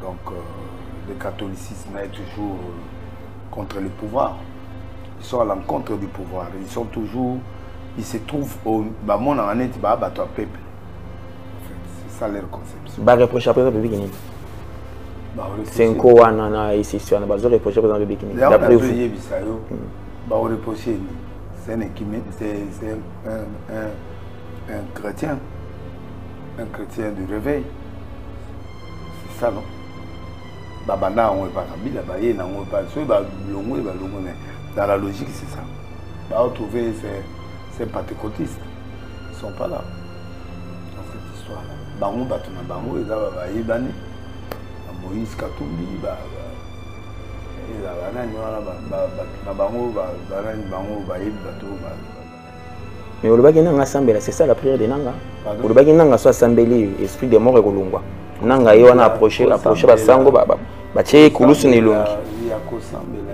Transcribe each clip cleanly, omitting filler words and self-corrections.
Donc, le catholicisme est toujours contre le pouvoir. Ils sont à l'encontre du pouvoir. Ils sont toujours, ils se trouvent au monde en est peuple. En fait, c'est ça leur conception. Bah reprocher après le Bikini. C'est un coana ici sur la base de reprocher après le Bikini. D'après vous, bah reprocher, c'est un chrétien, un chrétien du réveil. C'est ça, non? Babana on est pas Kabila, Baye on est pas Longo, dans la logique c'est ça. Bah retrouver ces pentecôtistes, ils sont pas là dans cette histoire là. Bango batuna bango ils ont Baye bani, Moïse Katumbi, ils ont bango Baye bateau. Mais au Lubaki Nanga Sambela, c'est ça la prière de Nanga. Au Lubaki Nanga soit Sambeli, esprit de mort et Kolungwa. Nanga yo na approché ba sango ba tche kulusu ni lungi. Ya ko Sambela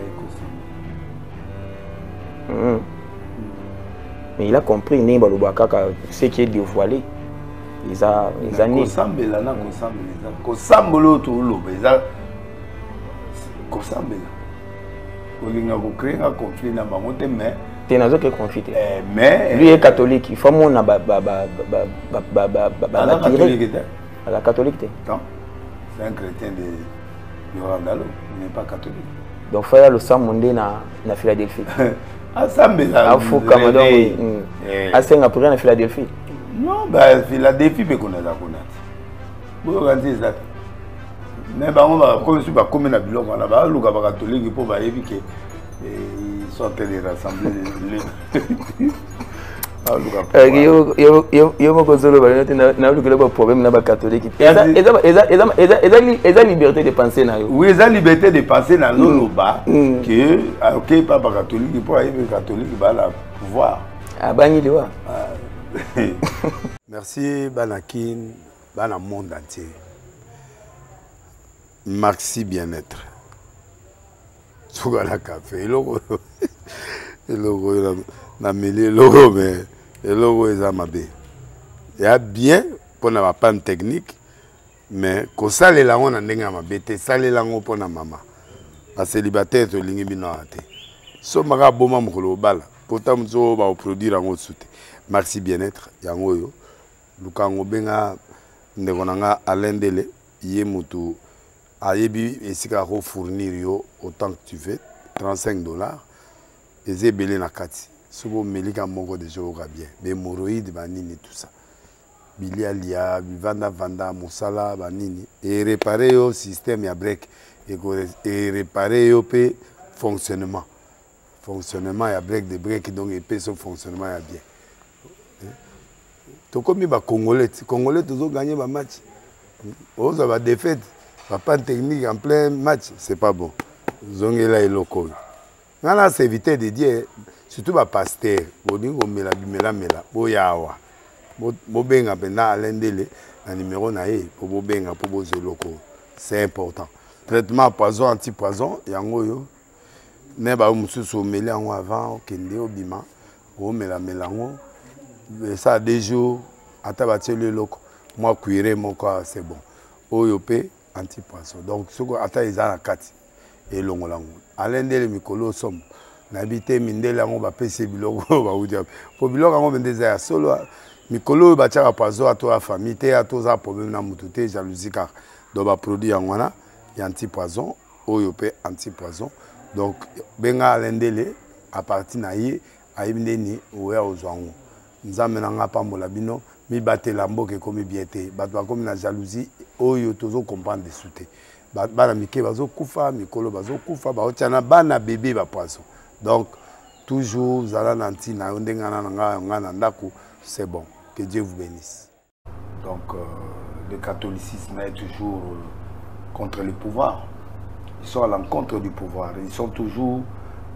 Mais il a compris ni ba Lubaka ce qui est dévoilé. Ils a ni Sambela na ko Sambela. Ko Sambolo to lobe za ko Sambela. Olinga ko créer un conflit na bango te mais Tenazo qui est confité. Mais lui est catholique, il faut mon la catholique. Non, c'est un chrétien de Randalo, il n'est pas catholique. Donc il faut le sang mondial na Philadelphie. Ah ça mais là. Ah faut Cameroun. Ah c'est un après na Philadelphie. Non, bah Philadelphie peut connaître la connaître. Vous regardez ça. Mais bah on va comme si pas comme na biloko là-bas, le gars catholique pour ba yebi que ils sont allés rassembler les yo mo kozolo ba na le problème na ba catholique. Eza liberté de penser na yo. Oui, eza liberté de penser na loba que OK papa catholique pour aller catholique ba la pouvoir. Ah bani liwa. Merci Banakin, bana monde entier. Merci bien-être. Sougala café, logo na mêlé logo mais logo est mabé. Il y a bien pour na panne technique mais ko sale la on ndenga mabé te sale la ngo pour na mama. A célibataire to lingi bino ate. So maka boma mokolo bala pourtant mzo ba produire ngo soute. Merci bien-être yango yo. Lukango benga ndeko nanga alendele yé mutu ayebi esika ko fournir yo autant que tu veux $35 et zebele na kati sobo melika moko de joga bien mais hémorroïdes banini tout ça bilialia vanda musala banini et réparer yo système ya break et réparer yo pe fonctionnement ya break de break donc et pe son fonctionnement ya bien to comme ba congolais toujours gagner ba match on va défaite. Pas de technique en plein match, c'est pas bon. Zongela et loco. Nana c'est éviter de dire surtout ba pasteur, bodingo mela boyawa. Bo benga pena alendele na numéro na e pour bo benga pour bo loco. C'est important. Traitement poison anti-poison yango yo. Ne ba mususu mela en avant kende obima. O mela ngo. Ça 2 jours atabati le loco. Moi cuire mon corps c'est bon. Oyope anti-poisson. Donc, ce qu'on attend, ils ont la carte. Et l'on l'a. Alain de Mikolo somme. N'habité Mindela, on va payer biloko. Pour biloko, on va des solo. Mikolo, va tirer poisson à toi, famille, à tous les problèmes dans mon jalousie car. Donc, va produire en wana, y anti-poison, oyope anti-poison. Donc, benga Alain Dele, à partir naïe, à Ibneni, ou à Ozwango. Nous amenons pas mon labino. Mi batte lambo ke komi biete batwa komi na jalousie oyo tozo comprendre de souté bana mike bazo kufa mikolo bazo kufa ba otiana bana bébé ba poisson donc toujours zala nanti na ndenga na ndako c'est bon que Dieu vous bénisse. Donc le catholicisme est toujours contre le pouvoir. Ils sont à l'encontre du pouvoir, ils sont toujours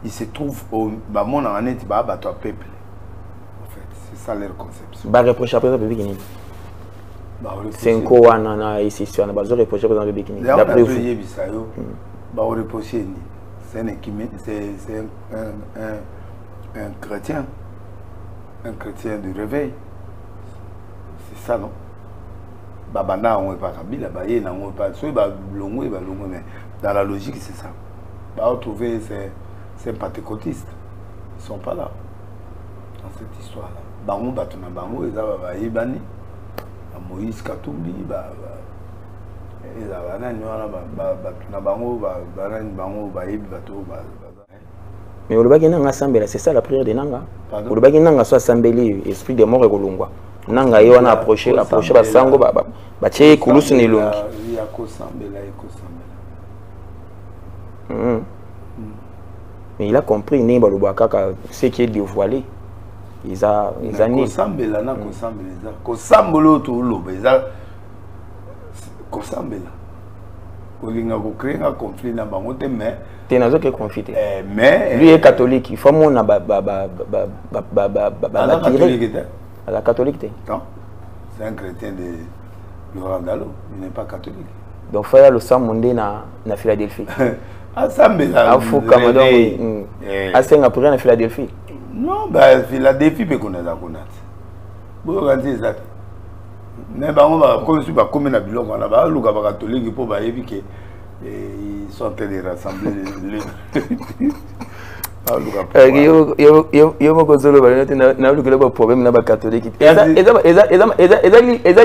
ils se trouvent au monde en est batwa peuple. C'est ça leur conception. Bah reprocher après le Bikini. C'est un coana ici sur la base de reprocher après le Bikini. D'après vous, bah reprocher c'est un chrétien du réveil. C'est ça non. babana on pas Kabila baye na on pas so ba longo mais dans la logique c'est ça. Bah retrouver ces pentecôtistes ils sont pas là dans cette histoire là. Bango batuna bango eza ba yebani Moïse Katumbi ba eza bana nyona ba batuna bango ba barani bango ba yebi bato ba. Mais le bagage nanga sambela c'est ça la prière de nanga. Le bagage nanga soit sambeli esprit de mort et kolungwa. Nanga yo na approcher ba sango ba tche kulusu ni longi. Il y a ko sambela et ko sambela. Mais il a compris né ba lobaka ce qui est dévoilé. Ils a ko sambela na ko sambela ko sambolo to loba eza ko sambela. Olinga ko créer un conflit na bango te mais t'es dans aucun conflit. Mais lui est catholique, il faut mon la catholique. Non, c'est un chrétien de Laurent Dalo, il n'est pas catholique. Donc frère le sang mondé na Philadelphie. Ah ça mais là. Ah faut Cameroun. Ah c'est après na Philadelphie. Non, bah Philadelphie peut connaître la connaître. Bon regardez ça. Mais bah on va comme si bah comme na biloko on a bah le gars catholique pour bah éviter ils sont en train de rassembler les yo moko solo ba na le problème na ba catholique eza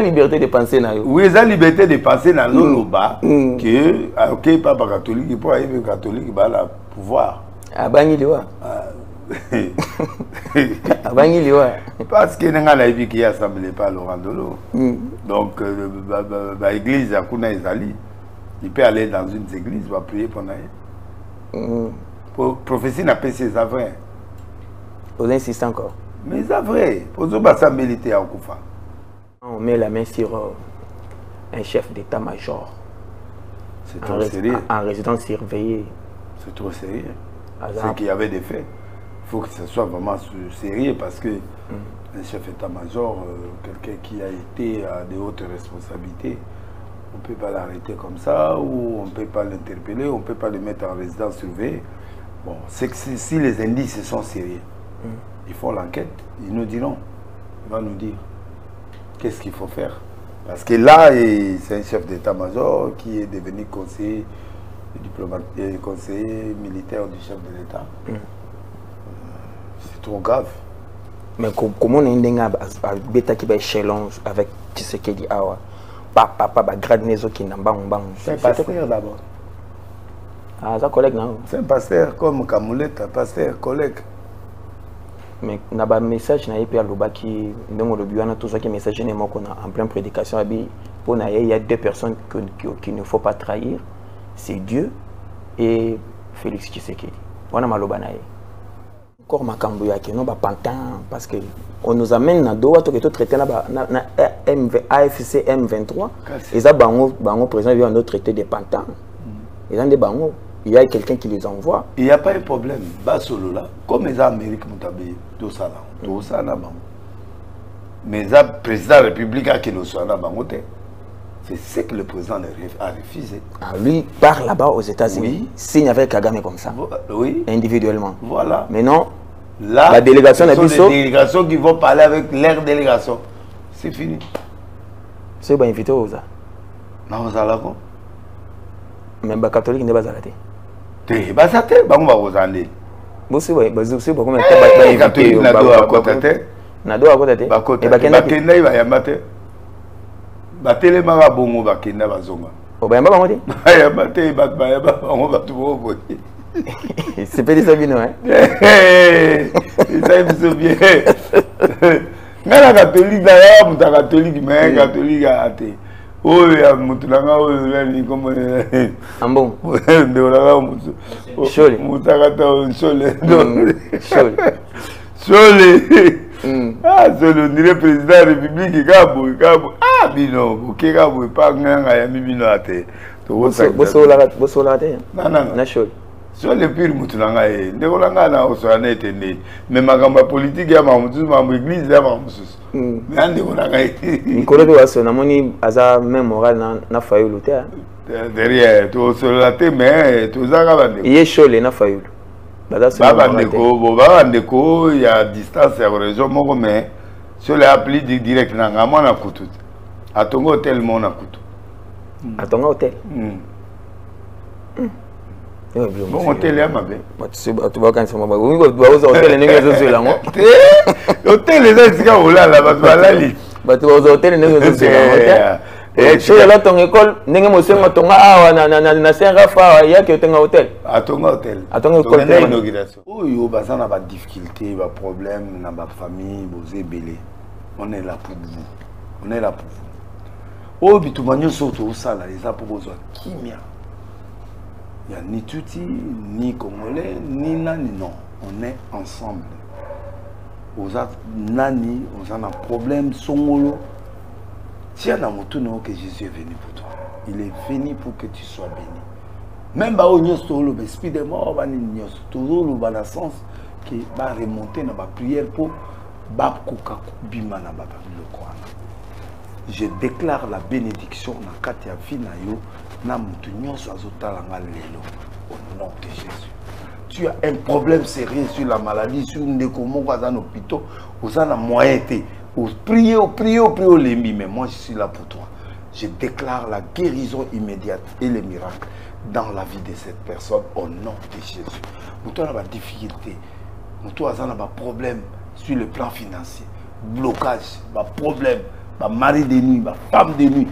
liberté de penser na yo oui eza liberté de penser na lolo ba que OK papa catholique pour aller catholique ba la pouvoir abangi liwa abangi liwa parce que nga na yebi ki assemblée pas Laurent Dolo donc ba église ya kuna ezali. Il peut aller dans une église, va prier pour nous. Prophétie n'a pas ses vrai. On insiste encore. Mais c'est vrai. Pour nous, ça militaire à Koufa. On met la main sur un chef d'état-major. C'est trop sérieux. En résidence surveillée. C'est trop sérieux. C'est qu'il y avait des faits. Il faut que ce soit vraiment sérieux parce que un chef d'état-major, quelqu'un qui a été à de hautes responsabilités, on ne peut pas l'arrêter comme ça, ou on ne peut pas l'interpeller, on ne peut pas le mettre en résidence surveillée. Bon, c'est que si les indices sont sérieux, ils font l'enquête, ils nous diront, ils vont nous dire qu'est-ce qu'il faut faire. Parce que là, c'est un chef d'état-major qui est devenu conseiller militaire du chef de l'État. C'est trop grave. Mais comment on a une bêta qui va échelon avec Tshisekedi Awa? Papa, grade nezo qui n'a pas c'est un pasteur d'abord. Ah, ça collègue non? C'est un pasteur comme Kamoulette, un pasteur collègue. Mais n'a pas message n'a pas le qui même le buana tout ça qui message n'est moi qu'on a en pleine prédication pour il y a deux personnes qu'il ne faut pas trahir, c'est Dieu et Félix Tshisekedi. On a maloba nae. Encore makambo ya ke no ba pantin parce que on nous amène na doa to que tout traité là na AFC M23 et ça bango président vient nous traiter des pantins. Ils ont des bango, il y a quelqu'un qui les envoie. Il n'y a pas de problème. Bas solo là, comme les Amériques Moutabe, tout ça là bango. Mais le président de la République a qui nous soit là bango. C'est ce que le président a refusé. Ah, lui part là-bas aux États-Unis, signe avec Kagame comme ça. Oui. Individuellement. Voilà. Mais non. Là, la délégation ce sont des délégations qui vont parler avec leur délégation. C'est fini. C'est bien invité aux ça. Non, vous allez quoi? Même les catholiques ne sont pas allés. Tu vas ça te, bango ba ozande. Bon c'est vrai, c'est pas comme les catholiques na do à côté. Na do à côté. Et bakenda ba yamate. Batele manga bongo bakenda bazonga. Obayamba bango te? Bayamba bayamba bango batu bo. C'est pas des sabino hein. Ça ils sont bien. Ngala catholique d'ailleurs, muta catholique mais catholique athée. Oh ya mutulanga oh ni comme ambon. Ndolanga mutu. Chole. Mutakata chole. Chole. Ah, c'est le président de la République qui a ah, bino, qui a pas nganga bino ate. Na chole. Sur le pire mutulanga e, ndekolanga na osana etende. Mais makambo politique ya mamutu mamu église ya mamusu. Mais ndekolanga e. Nikolo de waso na moni aza même moral na fayulu te. Derrière, to solate mais to zaka bande. Iye chole na fayulu. Baba ndeko, il y a distance à région moko mais sur les applis direct na ngama na kutu. À ton hôtel, mon akuto. À ton hôtel. Bon, hôtel, il y a ma belle. Tu vas quand même au hôtel, les nègres sont là. Hôtel, les gens, c'est quand on l'a là, tu vas là. Tu vas au hôtel, les nègres sont là. Et chez la ton école, n'est-ce pas ton na Saint-Raphaël, il y a que ton hôtel. À ton hôtel. À ton école. Inauguration. Oh, il y a des difficultés, des problèmes dans ma famille, vous êtes belé. On est là pour vous. On est là pour vous. Oh, bitumani soto au sala, les a pour besoin kimia. Il y a ni Tuti, ni Congolais, ni Nani, non. On est ensemble. Vous avez Nani, vous avez un problème, Songolo. Tiens, dans mon tour, que Jésus est venu pour toi. Il est venu pour que tu sois béni. Même si on a l'esprit de mort, on a le sens qui va remonter dans la prière pour je déclare la bénédiction dans Katia Finayo, au nom de Jésus. Tu as un problème sérieux sur la maladie, sur une décommon, dans un hôpital, vous avez un moyen de prier, mais moi je suis là pour toi. Je déclare la guérison immédiate et les miracles dans la vie de cette personne au nom de Jésus. Nous avons des difficultés, nous avons des problèmes sur le plan financier, blocage, des problèmes, des maris de nuit, des femmes de nuit,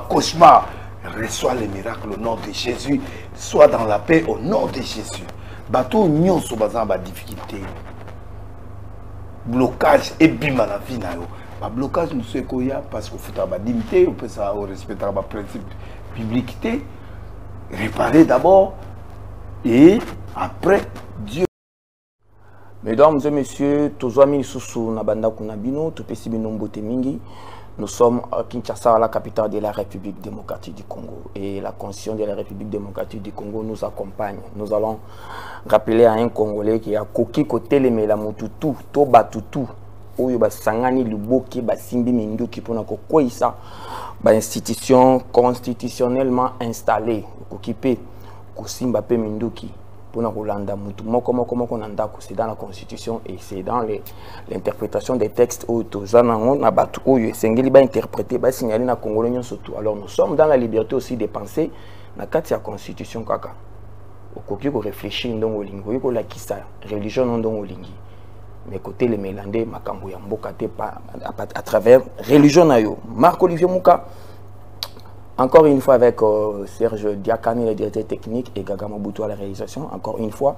cauchemar. Reçois les miracles au nom de Jésus, sois dans la paix au nom de Jésus. Bateau nous sommes dans des difficultés, blocage et bima la vie na yo. Ba blocage nous c'est quoi parce qu'il faut avoir dignité, on peut ça respecter les principes publicité, réparer d'abord et après Dieu. Mesdames et messieurs, tous amis sous Nabanda Kunabino, tout petit binombote mingi. Nous sommes à Kinshasa, la capitale de la République démocratique du Congo. Et la Constitution de la République démocratique du Congo nous accompagne. Nous allons rappeler à un Congolais qui a koki côté les melamututu, to batutu, oyo ba sangani luboki ba simbi minduki pona ko koisa ba institution constitutionnellement installée, kokipe ko simba pe minduki. C'est dans la Constitution et c'est dans l'interprétation des textes où interprété, signaler na Congolais surtout. Alors nous sommes dans la liberté aussi de penser na la Constitution kaka. Okoki ko réfléchir ndongo lingo ko la kisa religion ndongo lingi. Mais côté les mélandés makambo ya mboka te à travers religion na yo. Marc Olivier Mouka. Encore une fois avec Serge Diakani, le directeur technique, et Gaga Mobutu à la réalisation. Encore une fois,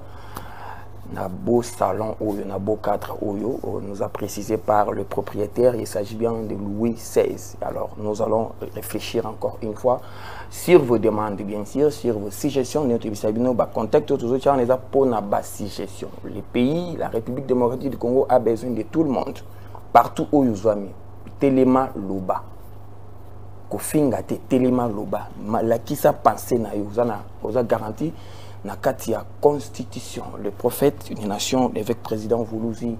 un beau salon, un beau cadre, nous a précisé par le propriétaire, il s'agit bien de Louis XVI. Alors nous allons réfléchir encore une fois sur vos demandes, bien sûr, sur vos suggestions. Contactez tous les gens pour la suggestion. Le pays, la République démocratique du Congo a besoin de tout le monde. Partout où vous avez Téléma Loba. Kofinga te telema loba la qui sa pensée na yo vous a garanti na katia constitution le prophète une nation l'évêque président Voulouzi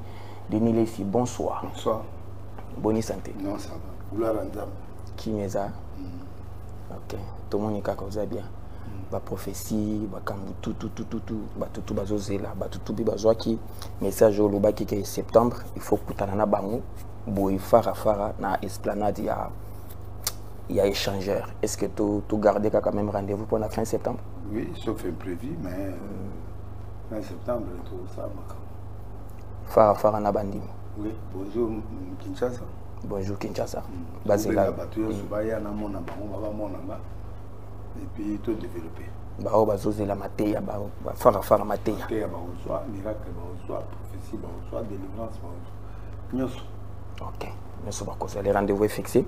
Denis Lessi bonsoir. Bonsoir. Bonne santé. Non ça va. Vouloir randam. Qui meza. OK. Tout le monde est bien. Ba prophétie ba kambu tout ba tout bazozela ba tout bi bazwaki message au loba qui est septembre il faut kutana na bango boy fara na esplanade il y a échangeur. Est-ce que tu gardes quand même rendez-vous pour la fin septembre? Oui, sauf imprévu, mais fin septembre, tout ça. Farah Nabandi. Oui, bonjour Kinshasa. Bonjour Kinshasa. Basé là. Et puis tout développé. Bao bazoze la mateya, Farah mateya. Mateya baozoa, miracle baozoa, prophétie baozoa, délivrance baozoa. Ok. Les rendez-vous est fixé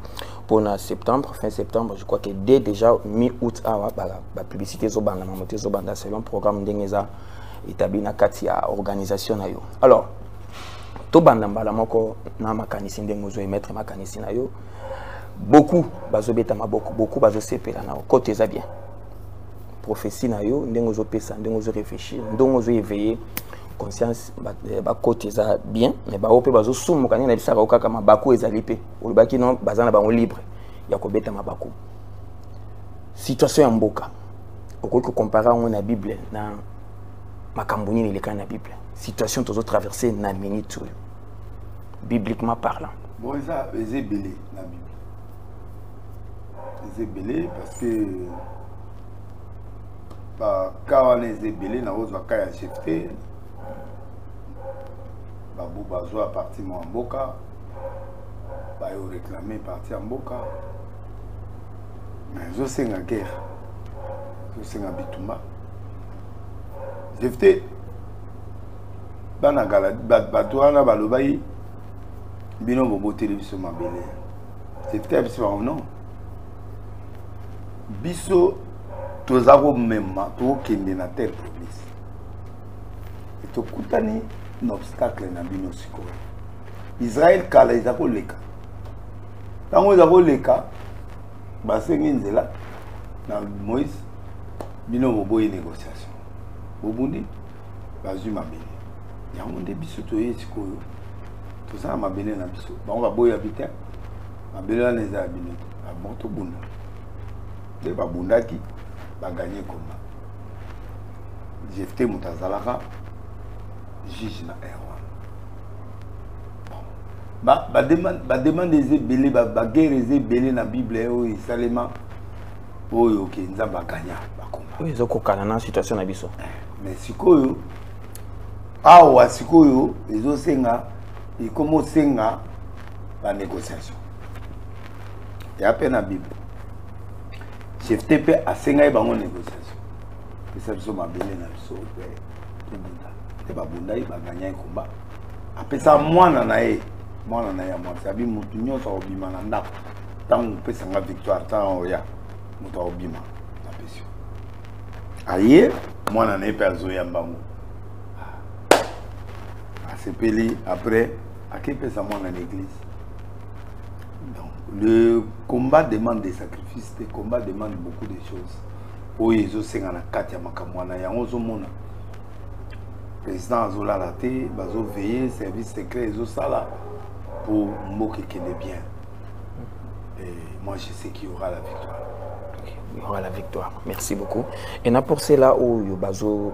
pour septembre, fin septembre. Je crois que dès déjà mi-août, la publicité Zobanda, c'est un programme d'Engeza établi dans la organisation. Alors, tout le monde a maître makanisi na yo. Beaucoup bazobeta beaucoup bazosepela na côté za bien. Prophétie na yo, ndengozo pesa, ndengozo réfléchir, ndengozo éveiller. Conscience ba côté ça bien mais ba opé bazo sumu kanya na bisaka okaka mabaku ezalipe olibaki non bazana ba libre ya kobeta mabaku situation ya mboka okoki comparer on na Bible na makambo nini lekana na Bible situation tozo traverser na minute bibliquement parlant Bon, ça, c'est belé dans la Bible. C'est belé parce que quand on est belé, on a acheté. Babou Bazo a parti en Boka. Bayo réclamé parti en Boka. Mais je suis en guerre. Je suis en Bitumba. J'ai fait. Bana Galad, Batouana Balobaï. Bino Bobo télévision ma belle. C'est très bien, non? Biso, tous avons même, tous qui sont dans terre promise. Et tout coutani, un obstacle dans bino siko. Israël kala izako leka. Tango izako leka, basengi nzela na Moïse, bino bobo y négociation. Bobundi, bazu ma belle. Yango nde biso toye siko. Tout ça m'a béni dans biso. On va boire habiter. Ma béni dans les habitants. À bon tout bunda. Les babunda qui va gagner comme ça. J'ai fait mon tazalaka. Juge na erreur. Bon. Ba demande des belé, ba guerre des belé dans Bible et Salema. Oui, ok, nous avons gagné. Oui, ils ont cocané dans la situation na biso. Mais sikoyo. Ah ouais, sikoyo, ils ont senga. Et comment c'est la négociation? Il y a peine à la Bible. Chef TP a 5 ans de négociation. Et ça, c'est ma belle dans le Bunda. Il va gagner un combat. Après ça, moi, je suis moi, je suis moi, je suis moi, tant que je victoire, tant que je suis aïe, moi, je suis perdu en bas. C'est payé après. À qui peut ça dans l'église? Le combat demande des sacrifices, le combat demande beaucoup de choses. Oui, ils ont 54 makamwana ya ozo mona. Président Azola Laté, bazo veiller service secret ils ont ça là pour moquer qu'il est bien. Et moi je sais qu'il y aura la victoire. Il y aura la victoire. Merci beaucoup. Et pour cela où Bazo,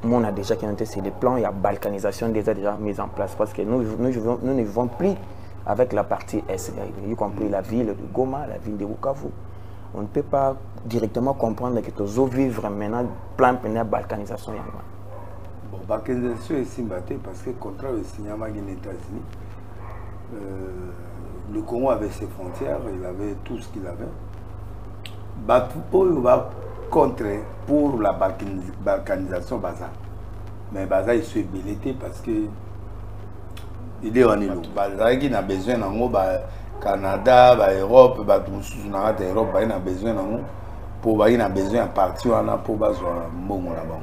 on a déjà c'est les plans, il y a balkanisation déjà mis en place parce que nous ne vivons plus avec la partie Est, y compris la ville de Goma, la ville de Bukavu. On ne peut pas directement comprendre que nous vivons maintenant plein de balkanisation. Bon, balkanisation est simbatée parce que contrat au signement des États-Unis, le Congo avait ses frontières, il avait tout ce qu'il avait. Batou va contre pour la balkanisation Baza. Mais Baza il se belleté parce que il est en îlot. Baza qui n'a besoin d'un Canada, Europe, Europe, il a besoin d'un pour il a besoin de partir pour besoin là-bas.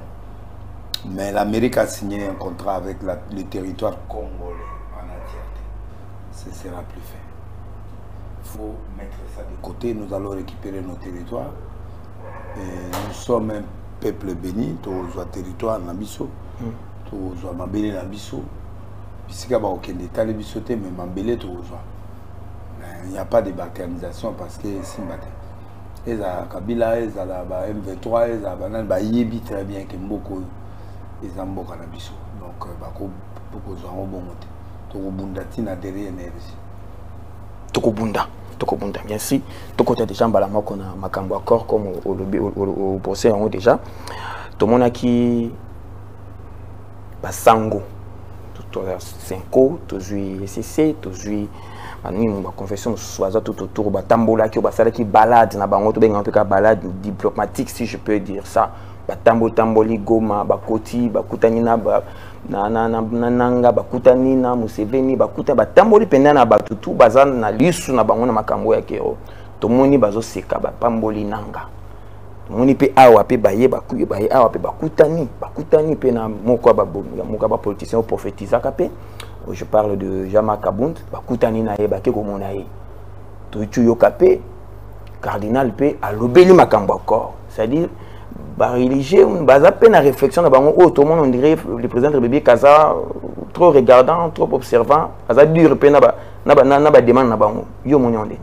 Mais l'Amérique a signé un contrat avec le territoire congolais en entièreté. Ce sera plus fait. Il faut mettre ça de côté, nous allons récupérer nos territoires. Et nous sommes un peuple béni, tous les territoires dans Bisso, tous les Mambélé dans Bisso. Puisqu'il n'y a aucun détail de Bisso, mais Mambélé, tous il n'y a pas de balkanisation parce que c'est matin. Ils ont Kabila, ils ont M23, ils ont très bien que beaucoup ils ont beaucoup dans Bisso. Donc, beaucoup de gens ont bon côté. Tout le monde a derrière l'énergie. Tokobunda, bien sûr. Tokota déjà balama qu'on a makambo accord comme au procès en haut déjà. Tout le monde a qui basango. Tout 5 ans, tout joué SCC, tout joué nous ma confession soit tout autour batambola qui basala qui balade na bango to benga ka balade diplomatique si je peux dire ça. Batambo tamboli Goma, bakoti, bakutani na nanga bakutani na Museveni bakuta batamboli penda na batutu bazana na lisu na bango na makambo ya kero tomoni bazo seka bapamboli nanga tomoni pe awa pe baye bakuye baye awa pe bakutani pe na moko ba politicien prophétisa kapé. Je parle de Jama Kabound bakutani na ye bake ko mona ye to tuyo kapé cardinal pe alobeli makambo encore c'est-à-dire religieux, baza peine à réflexion na bango tout le monde on dirait le président de République Kaza trop regardant, trop observant, baza dur pe na ba demande na bango yo moni onde.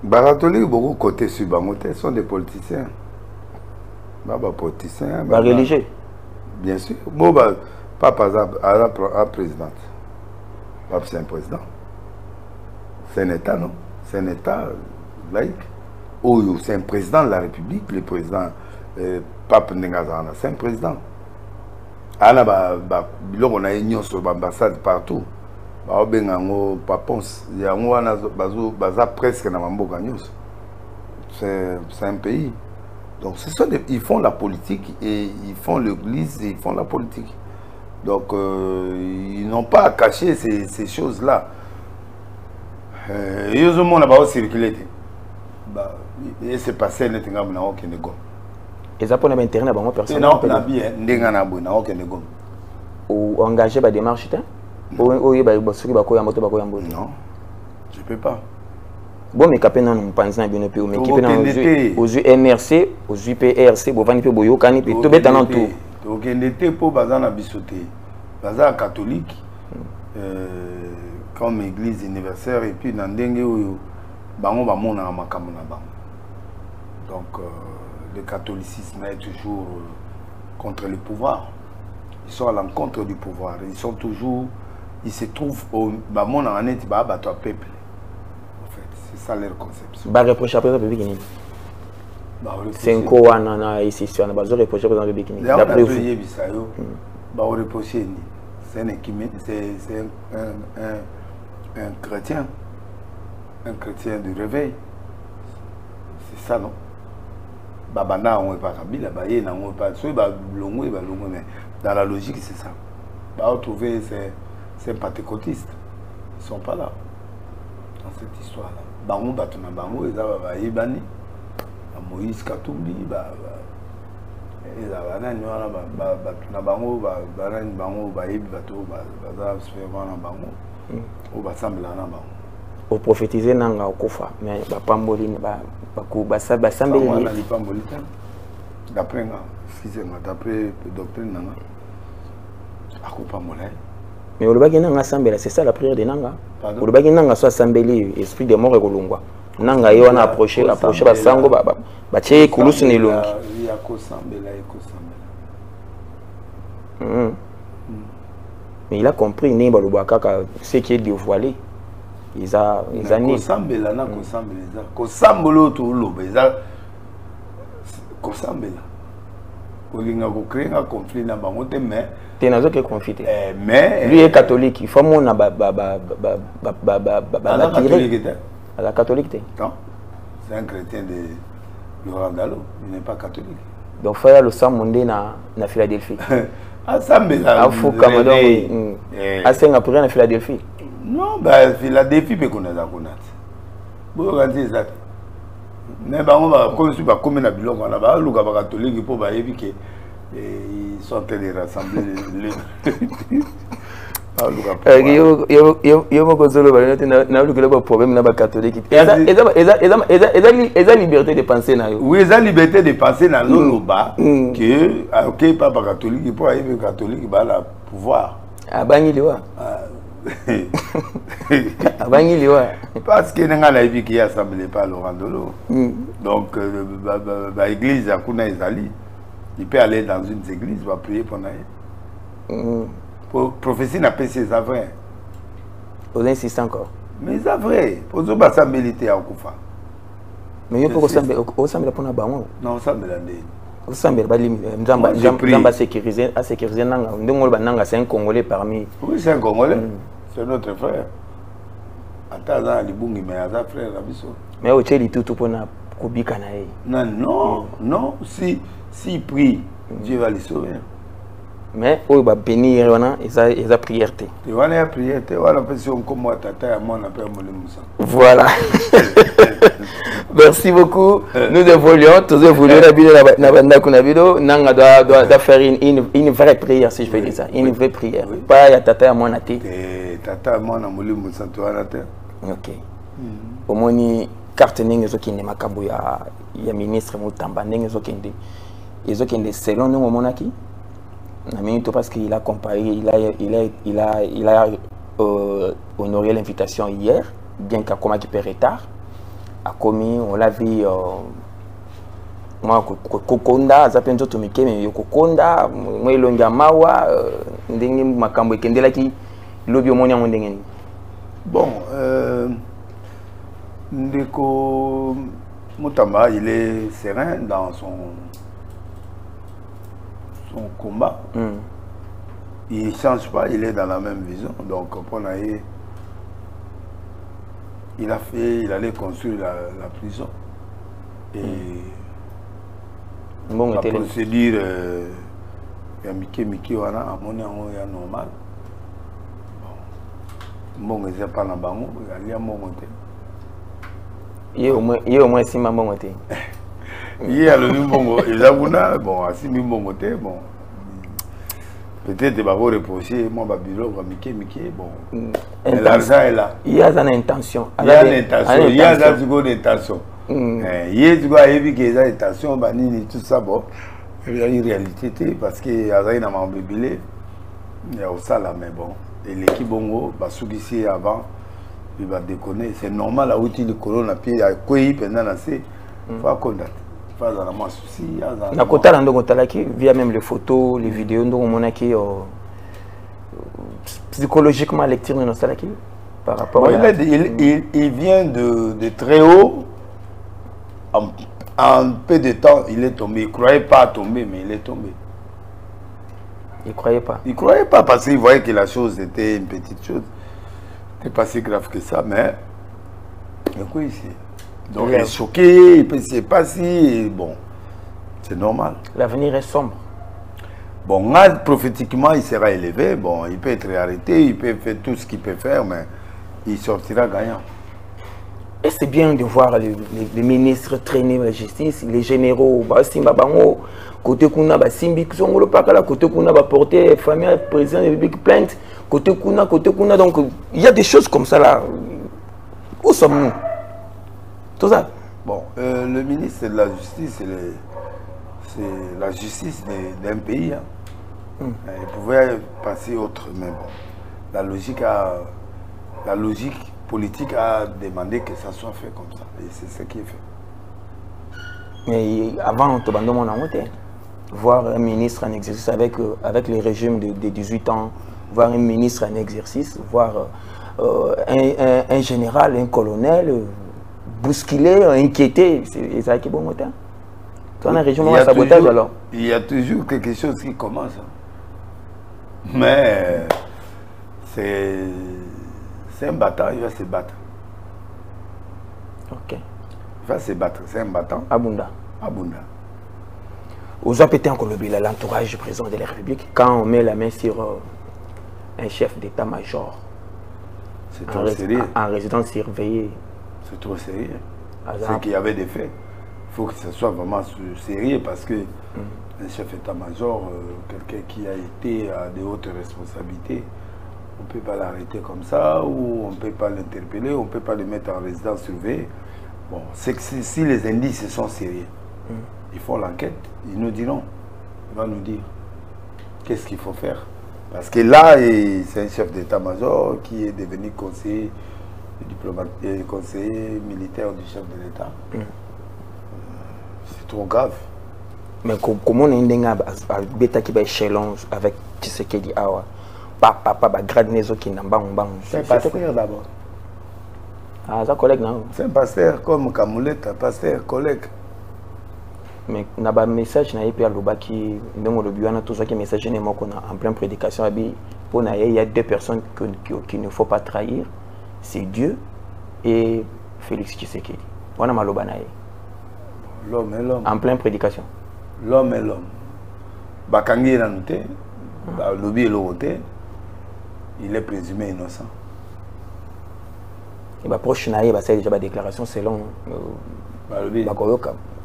Ba catholique beaucoup côté sur bango sont des politiciens. Ba politiciens, ba religieux. Bien sûr. Bon ba papa a présidente. Papa c'est un président. C'est un État, non? C'est un État laïque. Oh, c'est un président de la République, le président Pape Ndengazana, c'est un président. On a une ambassade partout. Il y a presque c'est un pays. Donc ils font la politique et ils font l'église et ils font la politique. Donc ils n'ont pas à cacher ces choses-là. Ils ont circulé. Et c'est passé nettement dans aucun égo. Et ça pour l'intérêt de personne. Non, la vie ndengana bo na aucun égo. Ou engager la démarche ou non, je peux pas. Bon, mais quand on pense à bien plus, mais qui peut aux MRC, aux UPRC, pour venir pour Boyokani, puis tout bête en tout. Donc, il était pour Bazana Bissoté, Bazar catholique, comme église universelle, et puis dans Dengue, Bango Bamona Makamona Bam. Donc, le catholicisme est toujours contre le pouvoir. Ils sont à l'encontre du pouvoir. Ils sont toujours. Ils se trouvent au Bamon en net, peuple. En fait, c'est ça leur conception. Bah, reproche après le Bikini. C'est un co à ici, on a besoin de reprocher après le Bikini. D'après vous, c'est un chrétien. Un chrétien du réveil. C'est ça, non? Babana, on n'est pas Kabila, Baye, on n'est pas. Dans la logique, c'est ça. Bah, retrouver c'est pentecôtistes. Ils ne sont pas là. Dans cette histoire-là. Bango, Batuna Bango, ils ont Ibani, Moïse Katumbi, ils Batuna Bango, Bango, Baïb, Bato, Bazar, Sfévan, Bango, ou Bassambla, Bango. Au prophétiser, Nanga, au Kofa, mais Bapamboline, Bassambeli. D'après la doctrine, Nanga, Akopambolin. Mais au Lubagi Nanga Sambela, c'est ça la prière de Nanga. Au Lubagi Nanga soit Sambeli, esprit de mort et Golungwa. Nanga y on a approché Basango, Baché, Koulous Nilung. Mais il a compris, Nimba Lubaka, ce qui est dévoilé. Ils ont né. Kosambela, Kosambolo, tout l'obéza. Kosambela. Olinga ko créer un conflit na bango te mais tenazo ke confité mais lui est catholique il faut mon na la catholique non c'est un chrétien de Laurent Gallo il n'est pas catholique donc faire le sang mondé na Philadelphie Asambela afu kama donc asenga pour na Philadelphie non bah Philadelphie peut connaître bon quand ça mais comme si comme na biloko na ba luka ba catholique pour ba yebi que ils sont en train de rassembler yo mo kozolo ba na luka ba problème na ba catholique eza liberté de penser na yo oui eza liberté de penser na loloba que OK papa catholique pour yebi catholique ba la pouvoir abangi liwa parce que n'a la vie qui est assemblée par Laurent Dolo. Donc l'église à Kuna Ezali, il peut aller dans une église, va prier pour naïe. Pour prophétie n'a pas ses avrais. Vous insistez encore. Mais c'est vrai. Pour ça ça militer à Koufa. Mais il faut qu'on s'embête pour na bango. Non, ça me l'a dit. On s'embête pas Nzamba sécuriser nanga. Ndongol bananga c'est un Congolais parmi. Oui, c'est un Congolais. C'est notre frère. Attends, Libungi, mais Aza frère, mais au Tchèli tout pour na Kobika na. Non, si prie, Dieu va les sauver. Mais il va bénir, il a prière. Il va y prière, voilà, comme moi, tata, moi, on appelle Moussa. Voilà. Merci beaucoup. Nous évoluons, tous évoluons. Nanga doit faire une vraie prière, si je peux dire ça. Une vraie prière. Pas ya tata à mon athée. Tata à mon amouli Moussa, toi, la terre. Ok. Au moins, ni carte n'est qui n'est pas il y a ministre Moutamba, n'est qui est selon nous, mon aki. Parce qu'il a comparé, il a honoré l'invitation hier, bien qu'à comment il peut retard. A commis, on l'a vu, moi, Kokonda, Zapenzo Tomike, mais Kokonda, moi, Longa-Mawa, Ndengi Makambo, Kendela qui, Lobio Monia Mondengen. Bon, Ndeko Mutamba, il est serein dans son combat. Il ne change pas, il est dans la même vision. Donc, il allait construire la prison. Et bon, la procédure, il y a Miki Wana, à mon avis, il y a normal. Bon, il n'y a pas de bango, il y a mon côté. Il y a au moins 6 mamans côté. Il y a le même bongo, il a bon, à 6 000 bon côté, bon. Peut-être que je vais reprocher, moi, je Miki, bon. L'argent est là. Il y a une intention. Il y a une intention. Il y a une intention. Il y a une intention, tout ça, bon. Il y a une réalité, parce qu'il y a un bébé, il y a ça là, mais bon. Et l'équipe bongo, ici avant, il va déconner. C'est normal, là où il y a le corona, puis il y a quoi, pendant la C, il faut condamner. Na kota na ndongo talaki via même les photos, les vidéos ndongo monaki psychologiquement lecture de nostalgie par rapport à il vient de très haut. En peu de temps, il est tombé. Il ne croyait pas tomber, mais il est tombé. Il ne croyait pas. Il ne croyait pas parce qu'il voyait que la chose était une petite chose. C'était pas si grave que ça, mais il y a quoi ici? Donc il est choqué, il ne sait pas si... Bon, c'est normal. L'avenir est sombre. Bon, là, prophétiquement, il sera élevé. Bon, il peut être arrêté, il peut faire tout ce qu'il peut faire, mais il sortira gagnant. Et c'est bien de voir les ministres traîner la justice, les généraux, côté Kuna, Simbi, côté Kuna, porter famille, président de la République plainte, côté Kuna. Donc, il y a des choses comme ça là. Où sommes-nous? Tout ça. Bon, le ministre de la Justice, c'est la justice d'un pays. Hein. Il pouvait passer autre, mais bon, la logique politique a demandé que ça soit fait comme ça. Et c'est ce qui est fait. Mais avant, on a voir un ministre en exercice avec les régimes de 18 ans, voir un ministre en exercice, voir un général, un colonel, bousculer, inquiéter, c'est ça qui est bon moteur. Toi, un régime de sabotage alors. Il y a toujours quelque chose qui commence. Mais c'est un battant, il va se battre. Ok. Il va se battre, c'est un battant. Abunda. Abunda. Aux pété encore l'entourage du président de la République, quand on met la main sur un chef d'état-major, c'est trop sérieux. En résidence surveillée. C'est trop sérieux. C'est qu'il y avait des faits. Il faut que ce soit vraiment sérieux parce que un chef d'état-major, quelqu'un qui a été à de hautes responsabilités, on ne peut pas l'arrêter comme ça ou on ne peut pas l'interpeller, on ne peut pas le mettre en résidence surveillée. Bon, c'est que si les indices sont sérieux, ils font l'enquête, ils nous diront, ils vont nous dire qu'est-ce qu'il faut faire. Parce que là, c'est un chef d'état-major qui est devenu conseiller militaire du chef de l'État. C'est trop grave. Mais comment on a un bêta qui va échelon avec Tshisekedi Awa? Papa, grade nezo qui n'a pas. C'est un pasteur d'abord. Ah, ça collègue non? C'est un pasteur comme Kamouleta, pasteur, collègue. Mais il y a un message qui message en pleine prédication. Il y a deux personnes qu'il ne faut pas trahir. C'est Dieu et Félix Tshisekedi. L'homme et l'homme. En pleine prédication. L'homme et l'homme. Bakangi est noté, lobby est noté, il est présumé innocent. Et proche c'est déjà la déclaration selon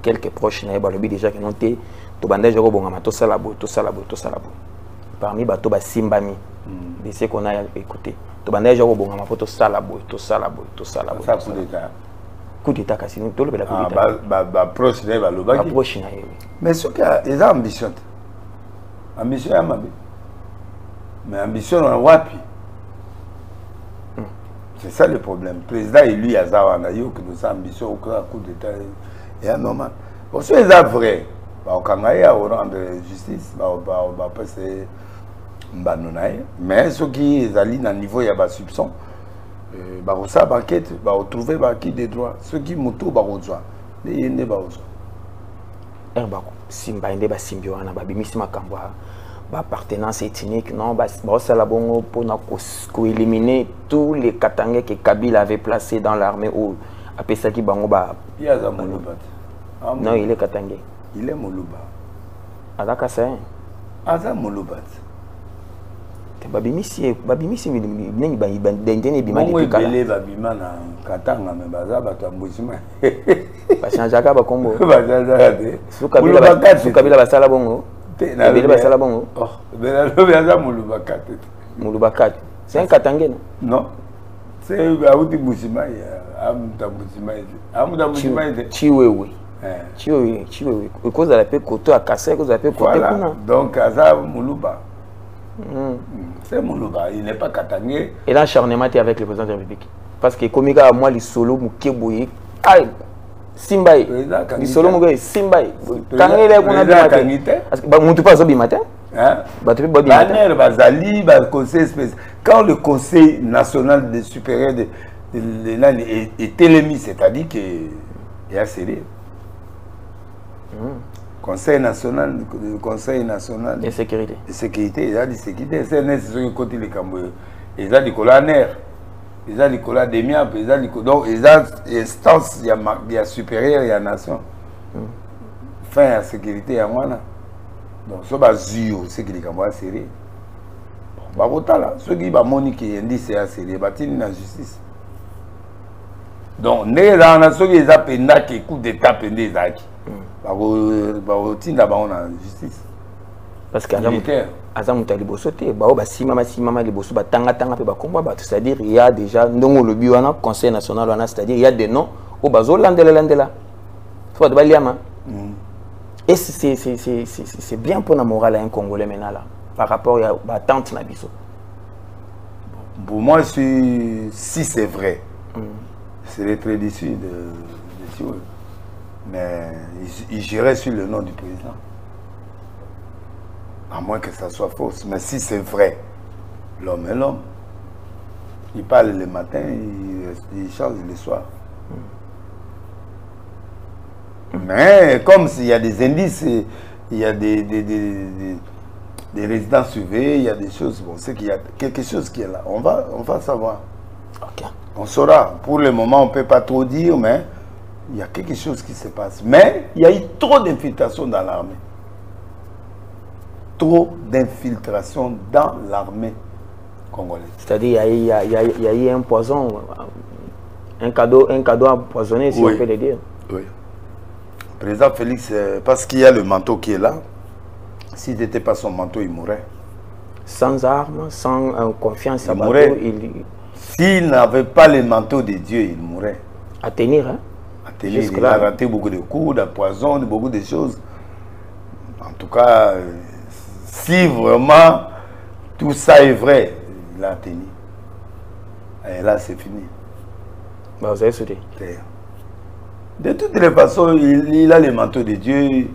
quelques proches lobby déjà qui noté to bandage to salabo. Parmi bato ba simbami de ce qu'on a écouté. To bandage to salabo. Ça coup d'état. Coup d'état kasi to le bela coup d'état. Proche ba lobaki. Proche na mais ce qui a des ambitions. Ambition à ma vie. Mais ambition on wapi. C'est ça le problème. Le président et lui, Azawana, il y a nos ambitions au coup d'état. Et c'est normal. Bon, c'est vrai. On va rendre justice. On va passer. Mais ce qui est allé dans le niveau, il y a des soupçons. ça banquette va retrouver qui des droits ceux qui moto va rejoindre les yende va rejoindre bako simba ende ba simbi wana ba bimisi makambo ba appartenance ethnique non ba sala bongo pour ko éliminer tous les Katangais que Kabila avait placés dans l'armée ou apesa ki bango ba Yaza Moluba non il est Katangais il est Moluba alaka ça aza Moluba babimisi nengi ba dendene bimali pikala mo ba bimana Katanga me baza batambusima ba chanjaka ba kombo baza de Kabila basala bongo Kabila basala bongo oh bela lo yaza Moluba kate Moluba kate c'est un Katangais non c'est Aouti Boussima Chiwewe cause la paix côté à casser cause la paix côté donc Aza Moluba c'est Moluba il n'est pas Katangais et là acharnement avec le président de la République parce que comme il a moi les solo mukeboyi ay Simbaï les solo mukeboyi Simbaï quand il est qu'on a dit parce que mon tout pas au matin quand le Conseil national de supérieur est élémi, c'est-à-dire qu'il y a cédé. Conseil national de sécurité. Il y a des sécurité. C'est un côté de Cambodge. Il y a des colonels, il y a des colonels des miens, il y a des donc il y a des instances, il y a supérieur, il y a nation. Fin à sécurité, il y a moi là. Donc, ce c'est qui est serré. Ceux qui ont moniqué, c'est assez serré, ils la justice. Donc, ceux qui ont pendant qui coup d'état pendant les acquis. Ils ont la justice. Parce que c'est-à-dire il y a déjà le conseil national, c'est-à-dire il y a des noms au bazo landela. Faut pas et c'est bien pour la morale un Congolais maintenant là, par rapport à la tante Nabiso. Pour moi, si c'est vrai, c'est très déçu de Sioule. Mais il gérait sur le nom du président. À moins que ça soit faux. Mais si c'est vrai, l'homme est l'homme. Il parle le matin, il change le soir. Mais comme s'il y a des indices, il y a des résidents surveillés, il y a des choses, bon, c'est qu'il y a quelque chose qui est là. On va savoir. Okay. On saura. Pour le moment, on ne peut pas trop dire, mais il y a quelque chose qui se passe. Mais il y a eu trop d'infiltration dans l'armée. Trop d'infiltration dans l'armée congolaise. C'est-à-dire il y a eu un poison, un cadeau empoisonné, si on peut le dire. Oui. Le président Félix, parce qu'il y a le manteau qui est là, s'il n'était pas son manteau, il mourrait. Sans armes, sans confiance, il mourrait. S'il n'avait pas le manteau de Dieu, il mourrait. À tenir, hein? À tenir. Il a raté beaucoup de coups, de poison, beaucoup de choses. En tout cas, si vraiment tout ça est vrai, il a tenu. Et là, c'est fini. Bah, vous avez sauté. De toutes les façons, il a le manteau de Dieu.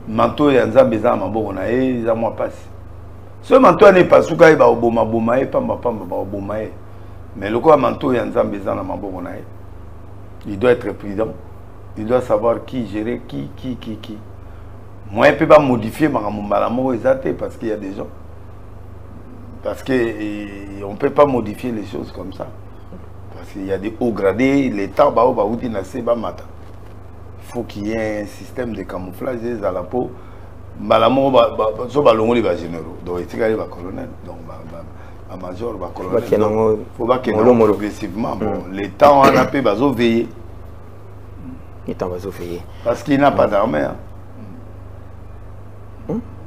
Manteau et Nzambe za maboko na ye, za moi passe. Ce manteau n'est pas souka ba oboma boma e pamba ba oboma e. Mais le quoi manteau et Nzambe za na maboko na ye. Il doit être prudent. Il doit savoir qui gérer qui. Moi je peux pas modifier ma malamo exacté parce qu'il y a des gens. Parce que on peut pas modifier les choses comme ça. Parce qu'il y a des hauts gradés, les temps ba ba outi na se ba mata. Il faut qu'il y ait un système de camouflage à la peau. Malamo so balongo les généraux. Donc il y a des colonels. Donc à major ba colonel. Faut pas qu'il y progressivement. Bon, les temps on a peu bazo veiller. Il temps bazo veiller. Parce qu'il n'a pas d'armée.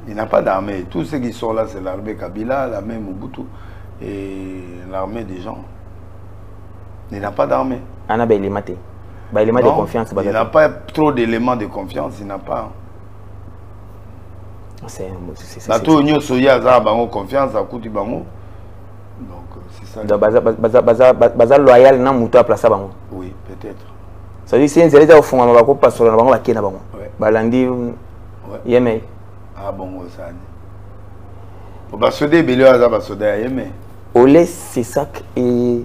Il n'a pas d'armée. Tous ceux qui sont là, c'est l'armée Kabila, l'armée Mobutu et l'armée des gens. Il n'a pas d'armée. Il n'a pas d'éléments de confiance. Il n'a pas trop d'éléments de confiance. Il n'a pas. C'est confiance à Kouti Bango. Donc, c'est ça. Baza loyal na muto place bango. Oui, peut-être. Ça dit c'est un au fond on va pas passer na bango bakena bango. Balandi yeme. Ah bon ça. On va se débiller à ça va se Yeme. Olé c'est ça et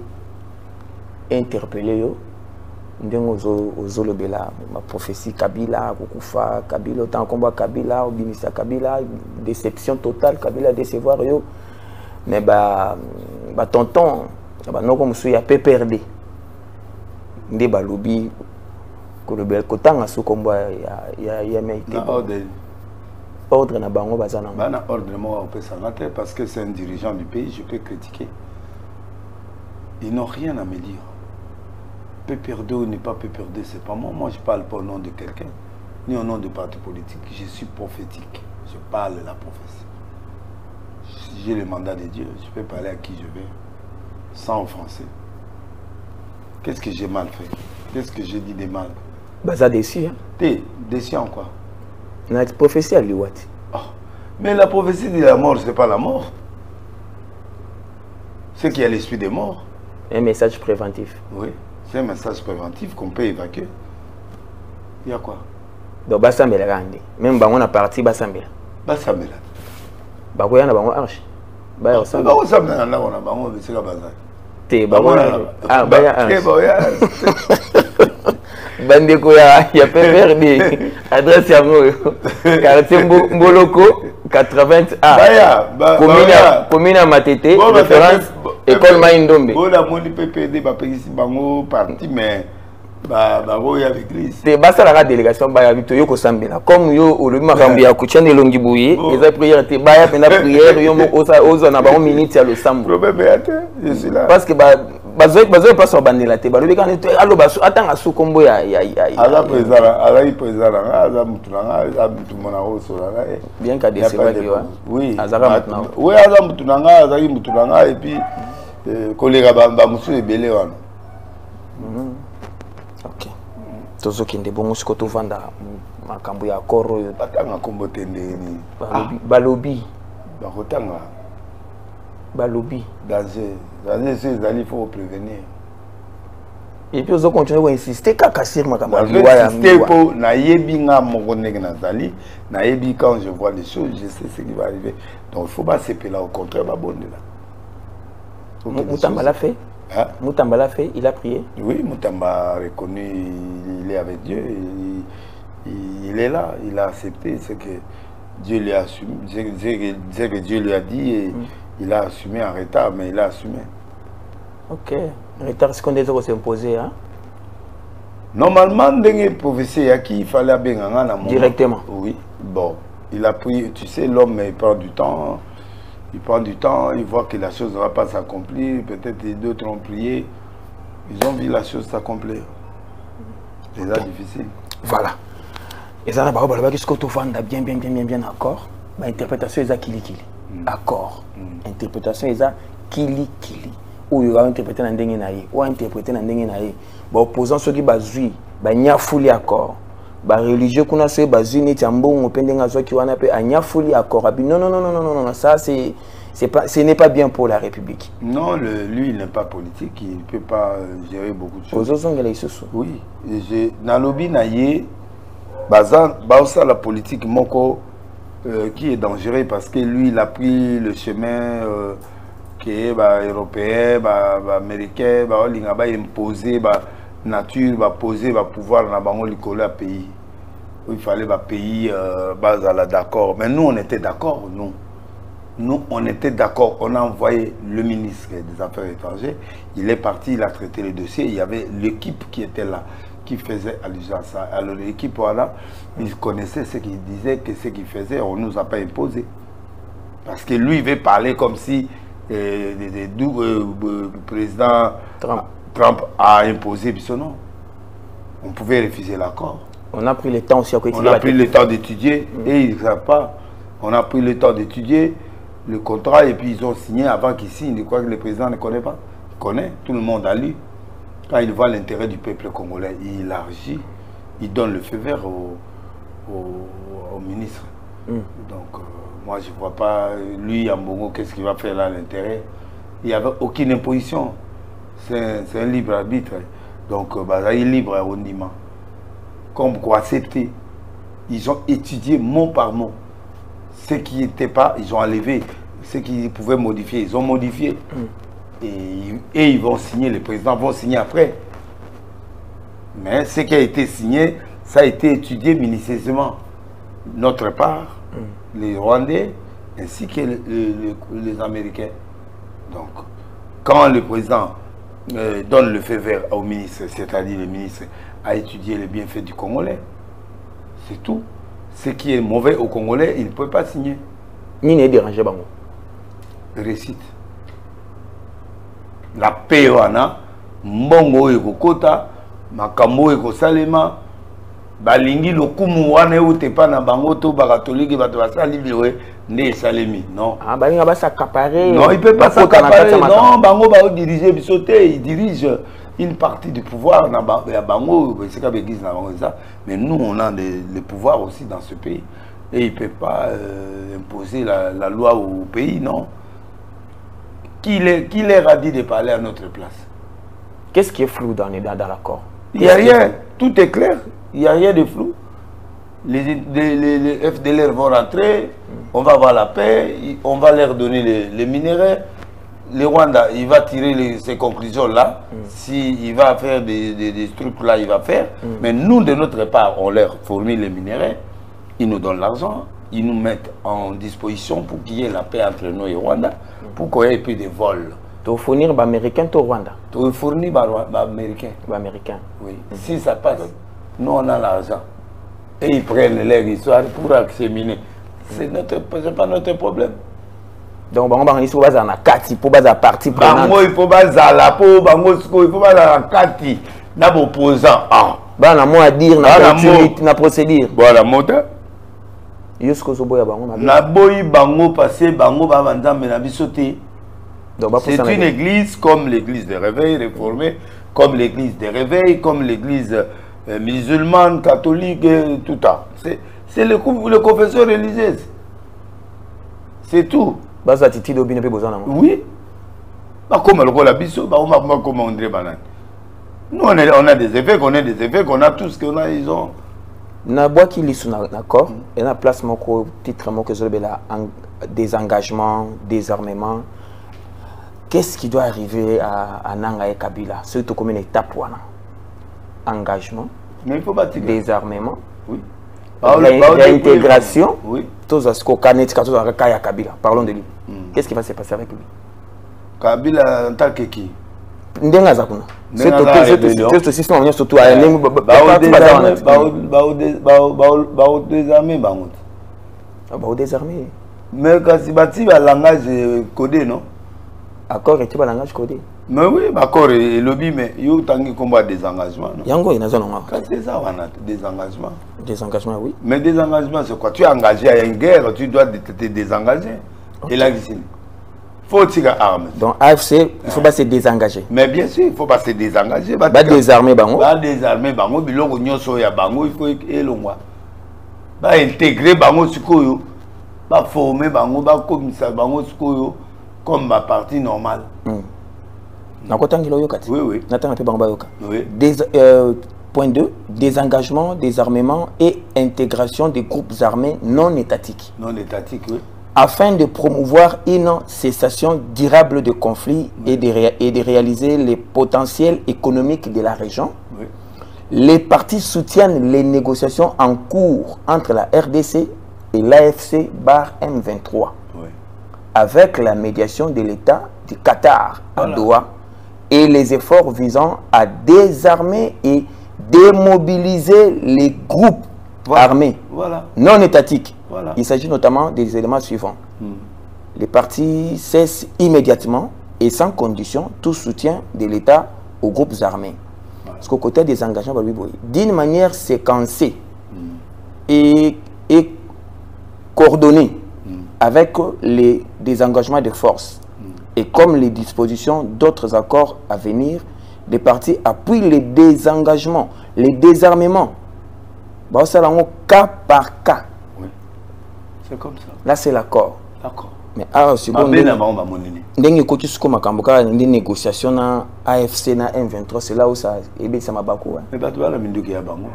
interpellé yo ndengo ozolobela ma prophétie Kabila kokufa Kabila autant combat Kabila obimisa Kabila déception totale Kabila décevoir yo mais ba tonton ba noko musu ya PPRD nde balobi kolobela kotanga su kombo ya meite ordre na bango bazana bana ordre moi on peut s'arrêter parce que c'est un dirigeant du pays, je peux critiquer. Ils n'ont rien à me dire. PPRD ou n'est pas PPRD, c'est pas moi. Moi, je parle pas au nom de quelqu'un, ni au nom de parti politique. Je suis prophétique. Je parle la prophétie. J'ai le mandat de Dieu. Je peux parler à qui je veux, sans offenser. Qu'est-ce que j'ai mal fait? Qu'est-ce que j'ai dit de mal? Bah ça déçu. Hein? T'es déçu en quoi? La prophétie à l'Iwati. Oh. Mais la prophétie de la mort, c'est pas la mort. C'est qu'il y a l'esprit des morts. Un message préventif. Oui, c'est un message préventif qu'on peut évacuer. Il y a quoi? Donc, Bassamela Gandhi. Même si on a parti Bassamela. Bassamela. Bakoya na bango arche. Baya Bassamela. Bassamela na bango na bango c'est la bazar. Te bango. Ah, baya arche. Bandeko ya PPRD. Adresse ya ngoyo. Quartier Mboloko 80A. Commune Matete. Référence école Maïndombe. Bon la moni PPRD ba pekisi bango parti mais ba boya avec l'église. Te basa la délégation baya bito yo ko sambela. Comme yo olobi makambi ya kuchende longi buyi, eza prière te baya pena prière yo mo oza na bango minute ya le sambo. Problème est je suis là. Parce que bazoy pas sur bandela te balobi quand alo basu atanga su kombo ya ala président ala mutuna ala mutumona osolala bien qu'à décevoir yo. Oui. Azaka maintenant. Oui, ala mutuna azaki mutuna et puis kolega ba musu ebele wana. OK. Tozo kinde bongo siko to vanda makambo ya koro yo batanga kombo tendeni. Balobi. Bakotanga. Balobi. Danger, il faut prévenir. Et puis, on continue à insister kaka sur makambo. Insister pour na yebi nga mokoneke na zali, na yebi quand je vois les choses, je sais ce qui va arriver. Donc il faut pas se là, au contraire ba bonne là. Moutamba l'a fait. Hein? Moutamba l'a fait, il a prié. Oui, Moutamba a reconnu, il est avec Dieu, il est là, il a accepté ce que Dieu lui a assumé, ce que Dieu lui a dit et il a assumé en retard, mais il a assumé. Ok. Retard, c'est qu'on est s'imposer, hein? Normalement, dans les prophéties, il fallait bien directement. Oui. Bon, il a pris, tu sais, l'homme, il prend du temps. Il prend du temps, il voit que la chose ne va pas s'accomplir. Peut-être d'autres ont prié. Ils ont vu la chose s'accomplir. C'est ça difficile. Voilà. Et ça, qu'est-ce que tu fais bien accord? Interprétation, c'est kili. Accord. Interprétation, c'est kili. Ou il va interpréter dans dengue naïe, ou interpréter dans dengue naïe. Opposant ceux qui basent, nya fouli accord. Religieux qu'on a ce bazui ni tiambo on pendenga zo qui wana pe nya fouli accord. Non, ça ce n'est pas bien pour la République. Non, lui il n'est pas politique, il ne peut pas gérer beaucoup de choses. Oui, dans lobby naïe bazan baosa la politique moko qui est dangereux parce que lui il a pris le chemin qui est européen, américain, il a imposé nature, poser, pouvoir dans le pays. Il fallait pays d'accord. Mais nous on était d'accord, nous on était d'accord. On a envoyé le ministre des Affaires étrangères. Il est parti, il a traité le dossier. Il y avait l'équipe qui était là, qui faisait allusion à ça. Alors l'équipe voilà, il connaissait ce qu'il disait, que ce qu'il faisait, on ne nous a pas imposé. Parce que lui il veut parler comme si le président Trump a imposé, puis non. On pouvait refuser l'accord. On a pris le temps aussi. On a pris le temps d'étudier et ils ne savent pas. On a pris le temps d'étudier le contrat et puis ils ont signé avant qu'ils signent. Je crois que le président ne connaît pas. Il connaît, tout le monde a lu. Quand il voit l'intérêt du peuple congolais, il élargit, il donne le feu vert au ministre. Donc, moi, je ne vois pas, lui, Ambongo, qu'est-ce qu'il va faire là à l'intérêt? Il n'y avait aucune imposition. C'est un libre arbitre. Donc, il est libre au Nima. Comme quoi accepter. Ils ont étudié mot par mot. Ce qui n'était pas, ils ont enlevé. Ce qu'ils pouvaient modifier, ils ont modifié. et ils vont signer, les présidents vont signer après. Mais ce qui a été signé, ça a été étudié minutieusement. Notre part, les Rwandais, ainsi que les Américains. Donc, quand le président donne le feu vert au ministre, c'est-à-dire le ministre a étudié les bienfaits du Congolais, c'est tout. Ce qui est mauvais au Congolais, il ne peut pas signer. Ni n'est dérangé, bango. Récite. La paix, wana, mbongo ekokota, makambo ekosalema, balingi lokumu wana eutepa na bango to bakatolike bato basali biwe nde salemi. Non. Ah, balinga ba s'accaparer. Non, il peut pas s'accaparer. Non, bango ba diriger bisoté, il dirige une partie du pouvoir na bango, c'est comme l'église na bango ça. Mais nous on a le pouvoir aussi dans ce pays et il peut pas imposer la loi au pays, non. Qui leur a dit de parler à notre place? Qu'est-ce qui est flou dans l'accord? Il n'y a rien, tout est clair, il n'y a rien de flou. Les FDLR vont rentrer, on va avoir la paix, on va leur donner les minéraux. Le Rwanda, il va tirer ces conclusions-là. S'il va faire des trucs là, il va faire. Mais nous, de notre part, on leur fournit les minéraux, ils nous donnent l'argent, ils nous mettent en disposition pour qu'il y ait la paix entre nous et Rwanda, pour qu'il y ait plus de vols. Tu fournir les Américains au Rwanda? Tu fournir les Américains. Les Américains. Oui. Si ça passe, nous on a l'argent. Et ils prennent leur histoire pour acheminer. Ce n'est pas notre problème. Donc, il faut baser na kati, pour baser parti prenante. Il faut baser la peau, il faut baser la kati, na opposant. Ah. Bah, moi à dire, na procédure. Voilà, monta. Yosko so boya bango na boyi bango passé bango ba vanzambe na bisoté. C'est une église comme l'église de réveil réformée, comme l'église de réveil, comme l'église musulmane, catholique, tout ça. C'est le confesseur religieuse. C'est tout. Oui. Comme le biso, comme André Banane. Nous, on a des effets, qu'on a tout ce qu'on a, ils ont. Na bois qui lit sur l'accord, et na place mon titre mon que je désengagement, désarmement. Qu'est-ce qui doit arriver à Nanga et Kabila? Surtout comme une étape wana. Engagement. Mais il faut pas désarmement. Oui. L'intégration. Oui. Tous ce qu'on connaît, Kabila. Parlons de lui. Qu'est-ce qui va se passer avec lui? Kabila en tant que qui? Ndenga zakuna. C'est aussi surtout à désarmer. Mais quand c'est bâti le langage codé, non? Accord est le langage codé. Mais oui, accord est lobby, mais il y a un combat des engagements. Yango, il y a c'est ça, on a des engagements. Des engagements, oui. Mais des engagements, c'est quoi? Tu es engagé à une guerre, tu dois te désengager. Et là, il faut tirer armes. Donc, AFC, il ne faut pas se désengager. Mais bien sûr, il ne faut pas se désengager. Pas désarmer, bango. Pas désarmer, bango. Biloko nyonso ya bango, il faut élongwa. Pas intégrer bango sikoyo. Pas former bango, pas commissaire bango sikoyo comme ma partie normale. Oui, oui. Oui. Point 2, désengagement, désarmement et intégration des groupes armés non étatiques. Non étatiques, oui. Afin de promouvoir une cessation durable de conflits et de réaliser les potentiels économiques de la région, oui. Les partis soutiennent les négociations en cours entre la RDC et l'AFC M23, oui. Avec la médiation de l'État du Qatar à Doha et les efforts visant à désarmer et démobiliser les groupes armés non étatiques. Voilà. Il s'agit notamment des éléments suivants. Les partis cessent immédiatement et sans condition tout soutien de l'État aux groupes armés. Parce qu'au côté des engagements, d'une manière séquencée et coordonnée avec des engagements de force et comme les dispositions d'autres accords à venir, les partis appuient les désengagements, les désarmements. Cas par cas. C'est comme ça. Là, c'est l'accord. D'accord. Mais des négociations na AFC na M23, c'est là où ça m'a beaucoup. Mais bah tu vas la minduki ya bango.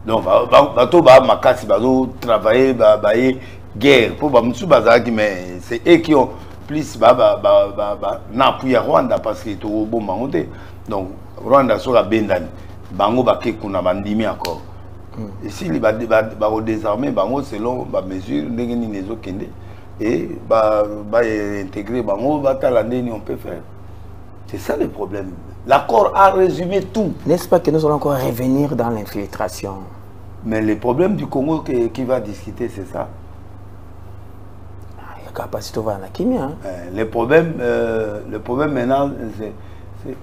Donc bato ba makasi bazo travailler ba guerre pour ba musu bazaki mais c'est eux qui ont plus n'appuie à Rwanda parce que tout bon monté. Donc Rwanda sera bendani. Bango baké kuna bandimi encore. Et si les désarmer bango selon ba mesure ndengeni nezo kende et intégrer bango batalande on peut faire. C'est ça le problème. L'accord a résumé tout. N'est-ce pas que nous allons encore revenir dans l'infiltration? Mais le problème du Congo qui va discuter, c'est ça. Il y a capacité à la chimie. Le problème maintenant, c'est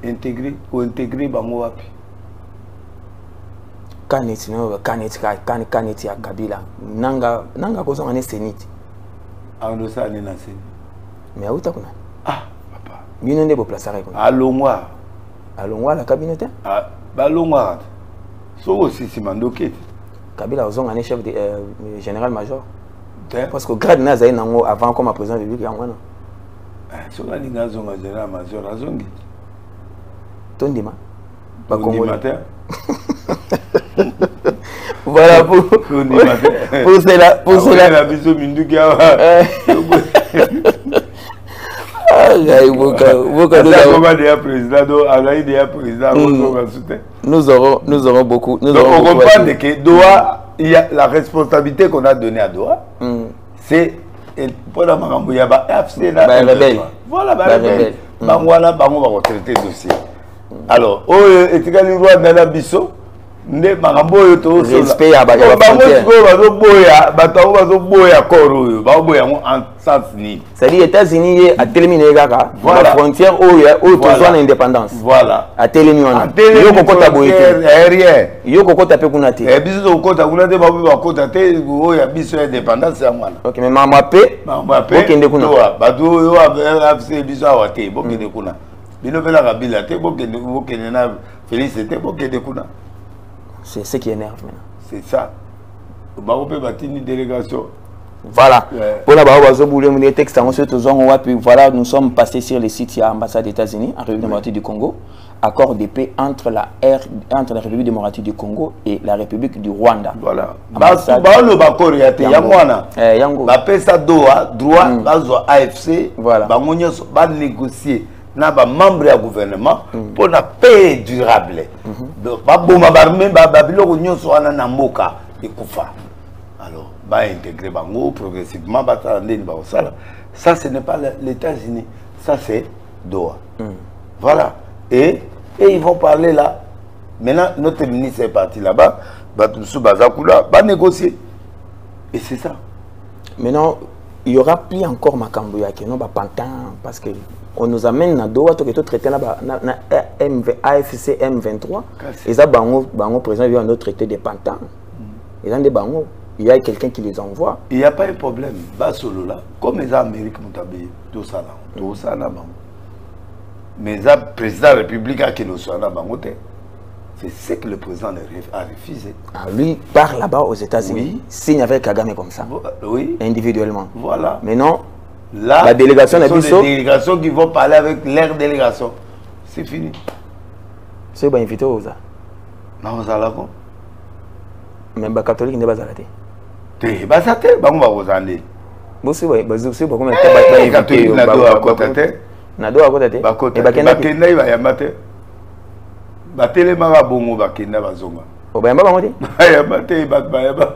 intégrer ou intégrer Bango Wapi. Kaneti à Kabila. Nanga kozo ngane seniti. Ando sa ni na seni. Mais où t'as quoi? Ah, papa. Bino ndebo place arrêt. Alongwa. Alongwa la cabinet? Ah, balongwa. So aussi si mandoké. Kabila ozonga ne chef de général-major. Parce que grade nazaï nango avant comme président de République yango na. So la linga zonga général-major azongi. Tondima. Ba Congo matin. Voilà pour cela la biso minduki awa. Nous aurons beaucoup. Donc on comprend que Doha, il y a la responsabilité qu'on a donnée à Doha, c'est pour la Marambo, il y a FC là. Voilà, voilà, on va traiter le dossier. Alors, et tu as le droit de la biso. Ne makambo yo to respect ya ba en sens ni. C'est-à-dire États-Unis a terminé kaka la frontière où to zone indépendance. Voilà. A terminé on. Yo kokota boyete. Aérien. Yo kokota pe kuna te. Et biso kokota kuna te ba kokota te o ya biso indépendance ya mwana. OK, mais mama pe okende kuna. Ba do yo afse biso awate bokende kuna. Bino pela kabila te bokende na félicité bokende kuna. C'est ce qui énerve maintenant. C'est ça. Une délégation. Voilà. Voilà, nous sommes passés sur le site de l'ambassade des États-Unis en République démocratique du Congo. Accord de paix entre la République démocratique du Congo et la République du Rwanda. Voilà. Droit, AFC, négocier. Na ba membre du gouvernement pour la paix durable. Ba boma barme ba biloko nyonso wana na mboka ekufa. Alors, ba intégrer bango progressivement ba tandeni ba osala. Ça ce n'est pas les États-Unis, ça c'est Doha. Voilà. Et ils vont parler là. Maintenant notre ministre est parti là-bas, ba tout bazakula, ba négocier. Et c'est ça. Maintenant, il y aura plus encore Makambo ya que non ba pantin parce que on nous amène à Doha tout traité là-bas na AFC M23 et ça bango président vient un traité des pantins. Ils ont des bango, il y a quelqu'un qui les envoie. Il n'y a pas de problème. Bas solo là, comme les Américains mutabé tout ça là bango. Mais le président de la République a qui le soit là bango. C'est ce que le président a refusé. Ah, lui part là-bas aux États-Unis, signe avec Kagame comme ça. Oui. Individuellement. Voilà. Mais non. Là, la délégation ce sont des délégations qui vont parler avec leur délégation. C'est fini. C'est bien invité aux ça. Non, ça là quoi. Même les catholiques ne sont pas là. T'es pas ça t'es, bah on va vous en dire. Bon c'est vrai, bah c'est pas comme un catholique na do à côté. Na do à côté. Ba côté. Ba kenda il va y amater. Ba télé mara bongo ba kenda ba zonga. O ba yamba bangote. Ba yamba te ba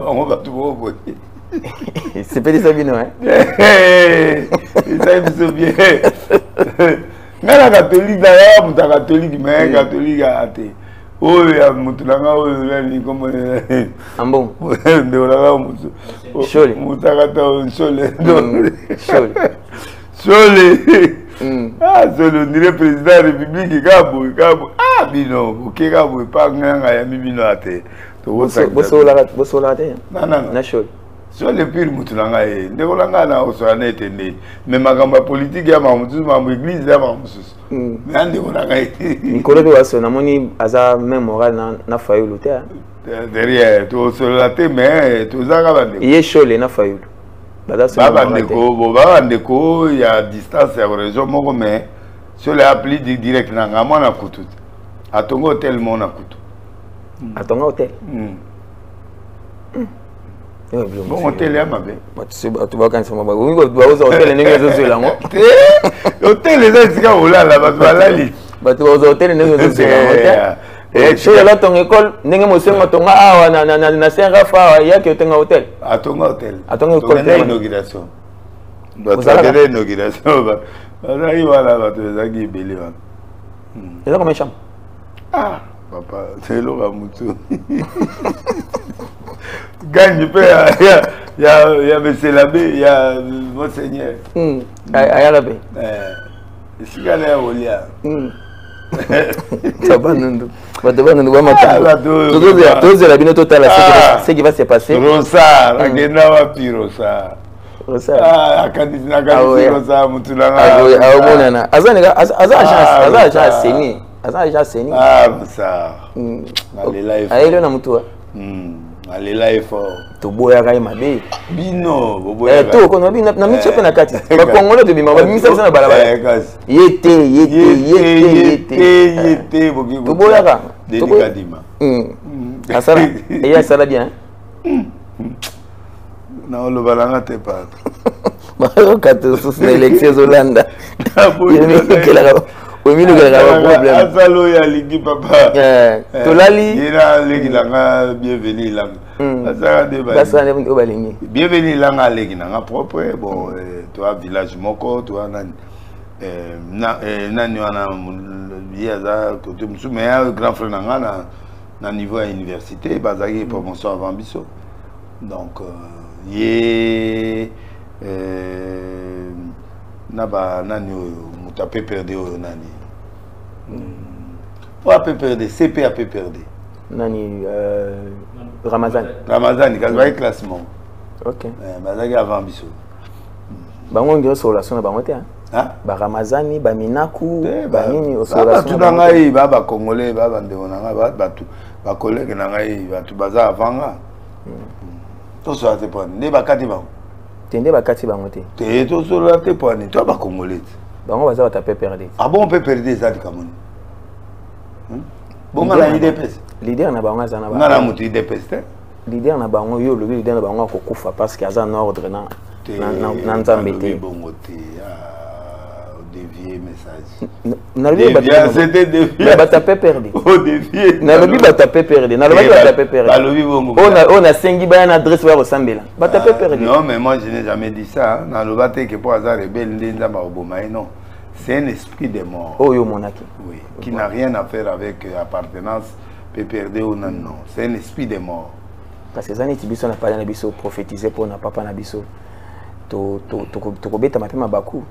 on va tout voir. C'est pas des sabino hein. Ça c'est bien. Mais la catholique d'ailleurs, mon catholique mais catholique a été. Oh ya mutunanga oh ni comme ambon. De la mutu. Chole. Mutakata chole. Chole. Chole. Ah, c'est le président de la République Gabo. Ah, bino, OK Gabo pas nganga ya bino ate. Bosola te. Non. Na chole. Sur le pire mutunanga e ndekolanga na osana etende mais magamba politique ya mamutu mamu église ya mamusu nande kolanga Nicolas de Wasso na moni aza même moral na fayulu te derrière to sola te mais to zaka bande ye chole na fayulu baba ndeko ya distance ya région moko mais sur les applis direct na ngama na kutu atongo hotel mo na kutu atongo hotel Bon, hôtel est à ma belle. Tu vas quand même. Oui, tu vas aux hôtels, les nègres sont là. Hôtel, les gens, c'est quand on l'a là, tu vas là. Tu vas aux hôtels, les nègres sont là. Et tu es là, ton école, n'est-ce pas ton ah, na Saint-Raphaël, il y a que ton hôtel. À ton hôtel. À ton école. Tu as l'inauguration. Tu as l'inauguration. Voilà, tu as belé. C'est là combien de chambres? Ah, papa, c'est l'eau à Moutou. Gagne, il y a M. Labé, il y a Monseigneur. Ayarabé. Ici, il y a un lien. Ça va, nous ce qui va se passer. Rosa, Ragenawa Pirosa. Rosa. Ah, Kadisina Rosa, Moutulanga. Ah, ça. Allez là, il faut. Allez là, il faut. To boya kai mabe. Bino, to kono bi na mi chepe na kati. Ba Congolais de bima, ba mi sa na balabala. Yete. To boya ka. Délicadima. Asala, et ya sala bien. Non, le balanga te pas. Ba ka to sous l'élection Zolanda. Oui, mais le problème. Asalo ya ligi papa. Tolali. Ira ligi langa bienvenue là. Bienvenue là ligi langa propre. Bon, toi village moko, toi nani wana yaza côté musu mais grand frère nanga na niveau université bazaki promotion avant biso. Donc yé naba nani muta PPRD nani. Pas PPRD, CP PPRD. Nani Ramazan. Ramazan, il y a un classement. Ok. Bazaki avant biso. Bango ngi relation na bango te hein. Ba Ramazani, ba Minaku, ba nini relation. Tout na ngai ba Congolais, ba ndeko na ngai ba collègue na ngai ba tu baza avanga. To so ate pone, ne ba kati ba. Tende ba kati bango te. Te to so ate pone, to ba Congolais. Bango baza ba taper perder. Ah bon, on peut perdre ça du Cameroun. Bon na IDPS. Leader na bango za na ba. Na mutu IDPS te. Leader na bango yo le leader na bango ko kufa parce qu'il y a un ordre na nzambe te. Bongo te. Dévier message. Na lobi ba c'était dévier. Ba taper perder. Oh dévier. Na lobi ba taper perder. Na lobi ba taper perder. Ba lobi bongo. On a sengi ba na adresse wa resembler. Ba taper perder. Non mais moi je n'ai jamais dit ça. Na loba te que pour hasard rebelle ndenza ba oboma non. C'est un esprit de mort. Oh yo monaki. Oui, qui n'a rien à faire avec appartenance PPRD ou non non. C'est un esprit de mort. Parce que ça n'est biso na pas na biso prophétiser pour na papa na biso. To kobeta mapema baku.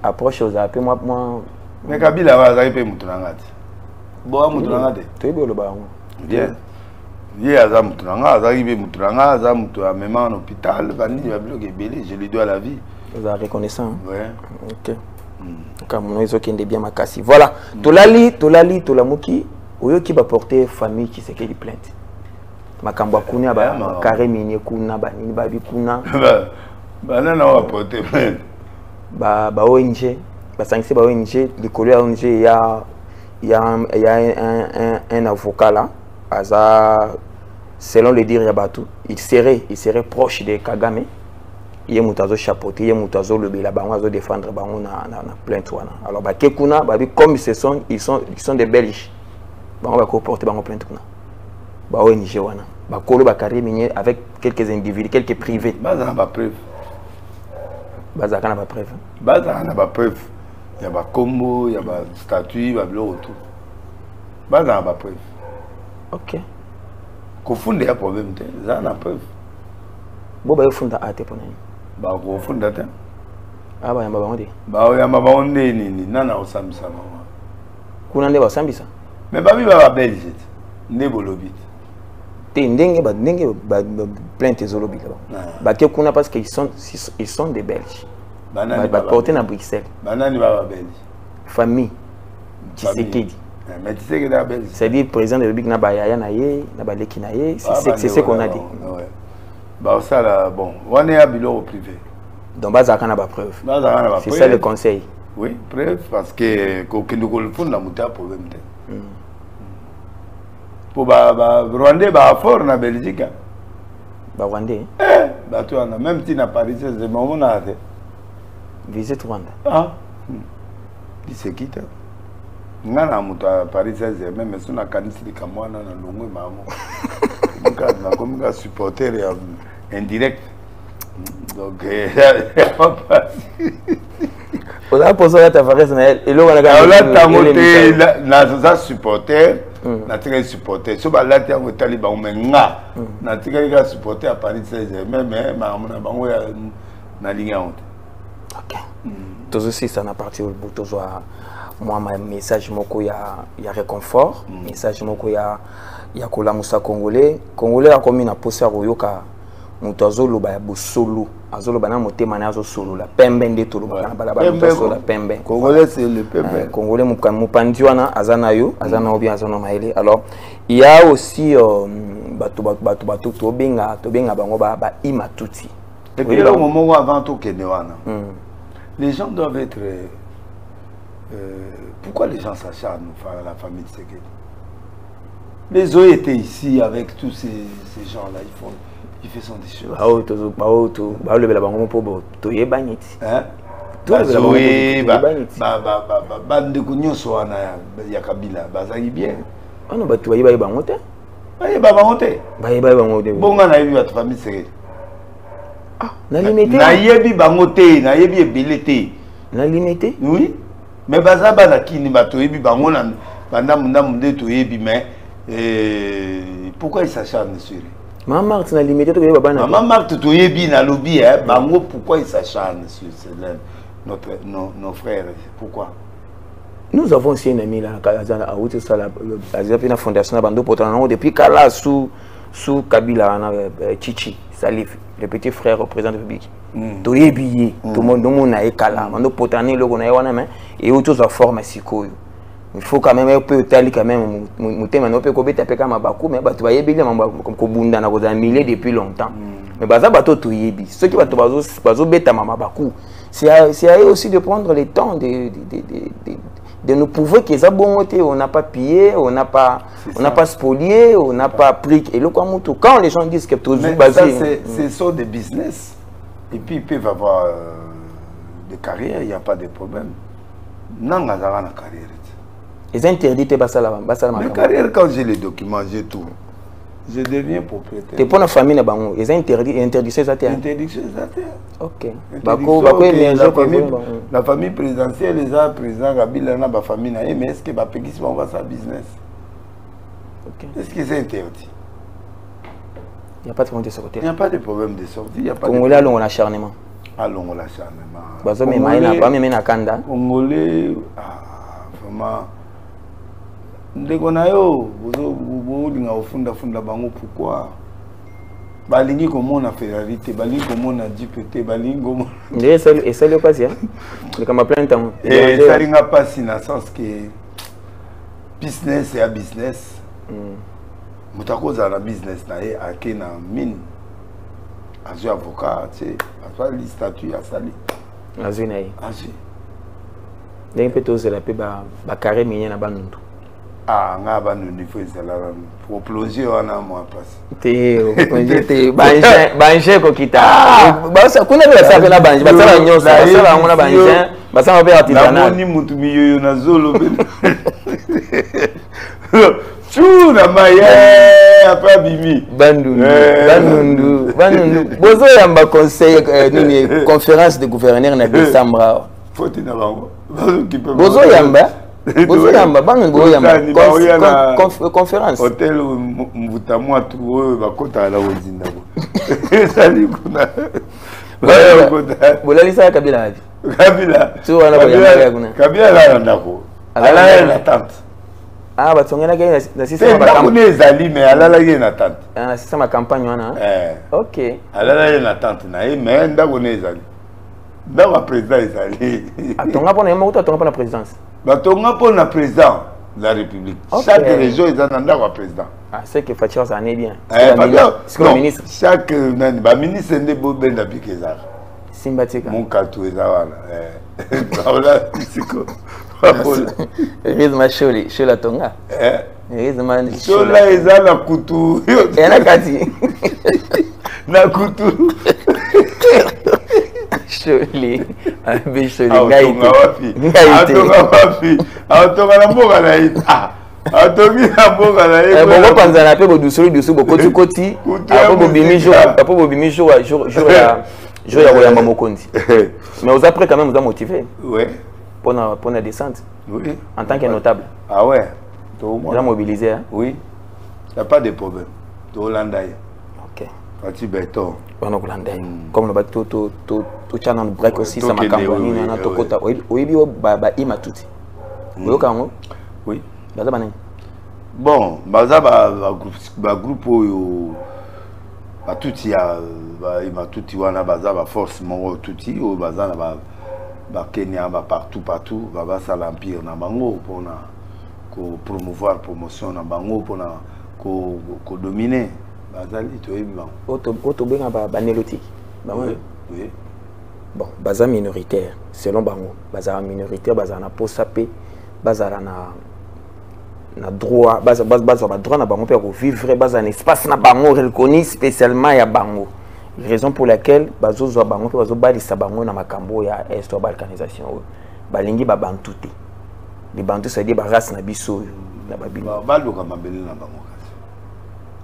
Approche aux appels moi. Mais Kabila va arriver mutunangati. Bo mutunangati. To ibo lo ba ngo. Bien. Yé aza mutunanga, aza arrivé mutunanga, aza mutu a même en hôpital, bani va bloquer belé, je lui dois la vie. Vous êtes reconnaissant. Ouais. OK. Comme nous ils qui bien makasi. Voilà. Tolali tolamuki oyo ki ba porter famille qui s'est qui plainte. Makamba kuna ba carré minier kuna ba nini ba bi kuna. Bah non, on va porter plainte. Bah ONG, bah sanctionné bah ONG, les collègues ONG il y a un avocat là, selon le dire Yabatou, il serait proche de Kagame. Il y a mutazo chapeauté, il y a mutazo le bela bango azo défendre bango na plainte wana. Alors bah kekuna bah comme ils sont des Belges. Bango va comporter bango plainte kuna. Bah ONG wana. Bah kolo bah carré minier avec quelques individus, quelques privés. Bah ça va preuve. Bazaka n'a pas preuve. Bazaka n'a pas preuve. Il y a pas combo, il y a pas statut, il y a pas tout. Bazaka n'a pas preuve. Ok. Qu'au fond il y a problème, ça n'a preuve. Bon bah il faut à te poner. Bah au fond d'attendre. Ah bah yamba bango. Bah yamba bango nini nana osambisa mama. Kuna nde basambisa. Mais ba biba ba belge. Nde bolobit. Ndenge ba plainte zolobi là. Ba ke kuna parce qu'ils sont des Belges. Ba porter na Bruxelles. Banani ba belge. Famille. Tshisekedi. Mais Tshisekedi est belge. C'est-à-dire président de la République na ba yaya na ye, na ba leki na ye, c'est ce qu'on a dit. Bah ça là bon, on est à bureau privé. Donc bazaka na ba preuve. C'est ça le conseil. Oui, preuve parce que ko le fond la muta problème. Pour Rwandais ba fort na Belgique. Rwandais. Même si na Paris, c'est le moment là. Visite Rwanda. Ah. C'est qui toi? Ngana muto à Paris 16 même si on a canisi de Kamwana na longue maman. Na comme un supporter indirect. Donc on a posé la Tavares na elle et là on a gagné na supporter na très supporter so ba la tiango taliba menga na tika supporter à Paris 16 même maman na bango na ligne honte. OK. Tout aussi ça na parti au bout toujours moi ma message moko ya réconfort, message moko ya kolamusa congolais a comme na posa royoka muto azoloba ya bosolo azoloba na motema na azo solo la pembe nde toloba na balabala muto la pembe congolais c'est le pembe congolais mupandi wana azana yo azana obi azana maele. Alors il y a aussi bato to benga bango ba imatuti. Et puis au moment où avant tout kenewana les gens doivent être pourquoi les gens s'acharnent à la famille de Sekedi? Les autres étaient ici avec tous ces gens-là, ils font des choses. Oui. Mais bazaba na kini bato yebi bango na banda munde to yebi mais pourquoi ils s'acharnent sur Maman Marthe na limité to yebi bana Maman Marthe to yebi na lobby bango pourquoi ils s'acharnent sur nos frères pourquoi nous avons aussi un ami là à Outi Sala la fondation na bando potana depuis kala sous Kabila na Chichi Salif le petit frère représentant la République. Tout est billet, tout le monde a écala, on a potané le qu'on a eu main et autres à forme sikoyo. Il faut quand même un peu tali quand même, monter maintenant peut couper taper comme un bakou, mais tu vas y bien comme Kobunda na vous milliers depuis longtemps. Mais baza bateau tout y est ceux qui va te bazo bêta mama bakou. C'est à eux aussi de prendre le temps de nous prouver qu'ils ont bon côté, on n'a pas pillé, on n'a pas spolié, on n'a pas pris. Et le quand les gens disent que tout est basé, ce sont des business. Et puis ils peuvent avoir des carrières, il n'y a pas de problème. Non, ils ont une carrière. Ils interdisent de ma carrière, quand j'ai les documents, j'ai tout. Je deviens propriétaire. Et pour la famille, ils interdisent ces terres. Interdiction des terres. Ok. La famille présidentielle, les gens, président Kabila, la famille, mais est-ce que Bapegis va avoir sa business? Est-ce que c'est interdit? Il n'y a pas de problème de sortie. Il n'y a pas de problème de sortie. Congolais, allons l'acharnement. Allons l'acharnement. Congolais, vraiment. Ndekonayo, vous funda bango pourquoi? Balingi comme na Ferrari, balingi comme na Jeep, balingi comme. Et ça le passe hein. Le comme plein de temps. Et ça n'a pas si dans le sens que business c'est un business. Mutako za na business na ye ake na mine. Azu avocat, tu sais, azu li statut à sali. Azu na ye. Azu. D'un peu tous la pe ba carré mien na banundu. Ah, nga banundu faut ezala pour plonger wana moi passe. Te banje ko kita. Ba sa kuna ba sa na banje, ba sa nyoso, ba sa ngona banje, ba sa ba artisanal. Na moni mutu miyo na zolo. Chou na maye après bimi bandundu bozo yamba conseil conférence de gouverneur na décembre faut na bango bozo yamba bandundu yamba conférence hôtel mvutamwa tu bakota la ozinda sali kuna bolalisa Kabila tu wana kuna Kabila la ndako ala la tante. Ah, bah, tu as un système de campagne. Mais elle a une attente. Un système de campagne, ok. Elle a une attente, mais elle a une attente. Dans la présidence, tu as la présidence. Tu as la présidence de la République. Chaque région est un président. Ah, c'est que Fatih, ça en est bien. C'est le ministre. Chaque ministre est un beau ben d'appui que ça. Sympathique. Mon cartou est là. Rizma Sholi, Shola Tonga. Rizma Shola est là, la couture. Et la Kati. na kutu. Choli. Abe choli. Atonga wapi. Atonga na mboka na ita. Atongi na mboka na ita. Bongo panza na pe bo dusuri bokoti koti. Apo bo bimi jour ya koyamba mokondi. Mais aux après quand même vous a motivé. Ouais. Pour la descente. Oui. En tant que notable. Ah ouais. Vous a mobilisé hein? Oui. Il n'y a pas de problème. To Hollanda. OK. Parti béton. Comme le bateau to channel break aussi ça m'a cambouni na to kota. Oyibi ba ima tuti. Oyo kango? Oui. Baza banani. Bon, baza ba groupe oyo ba tuti ya ba ima tuti wana baza ba force mongo tuti o baza na ba Kenya ba partout ba ça l'empire na bango pona ko promouvoir promotion na bango pona ko dominer. Auto benga ba nélotique. Oui. Bon, baza minoritaire selon bango. Baza minoritaire baza na posapé, baza na droit, baza droit na bango pour vivre, baza un espace na bango reconnu spécialement ya bango. Raison pour laquelle bazo zo bango bazo balisa bango na makambo ya est ou balkanisation. Balingi ba bantu te. Les bantu ça dit ba race na biso na babino. Ba loka mabele na bango.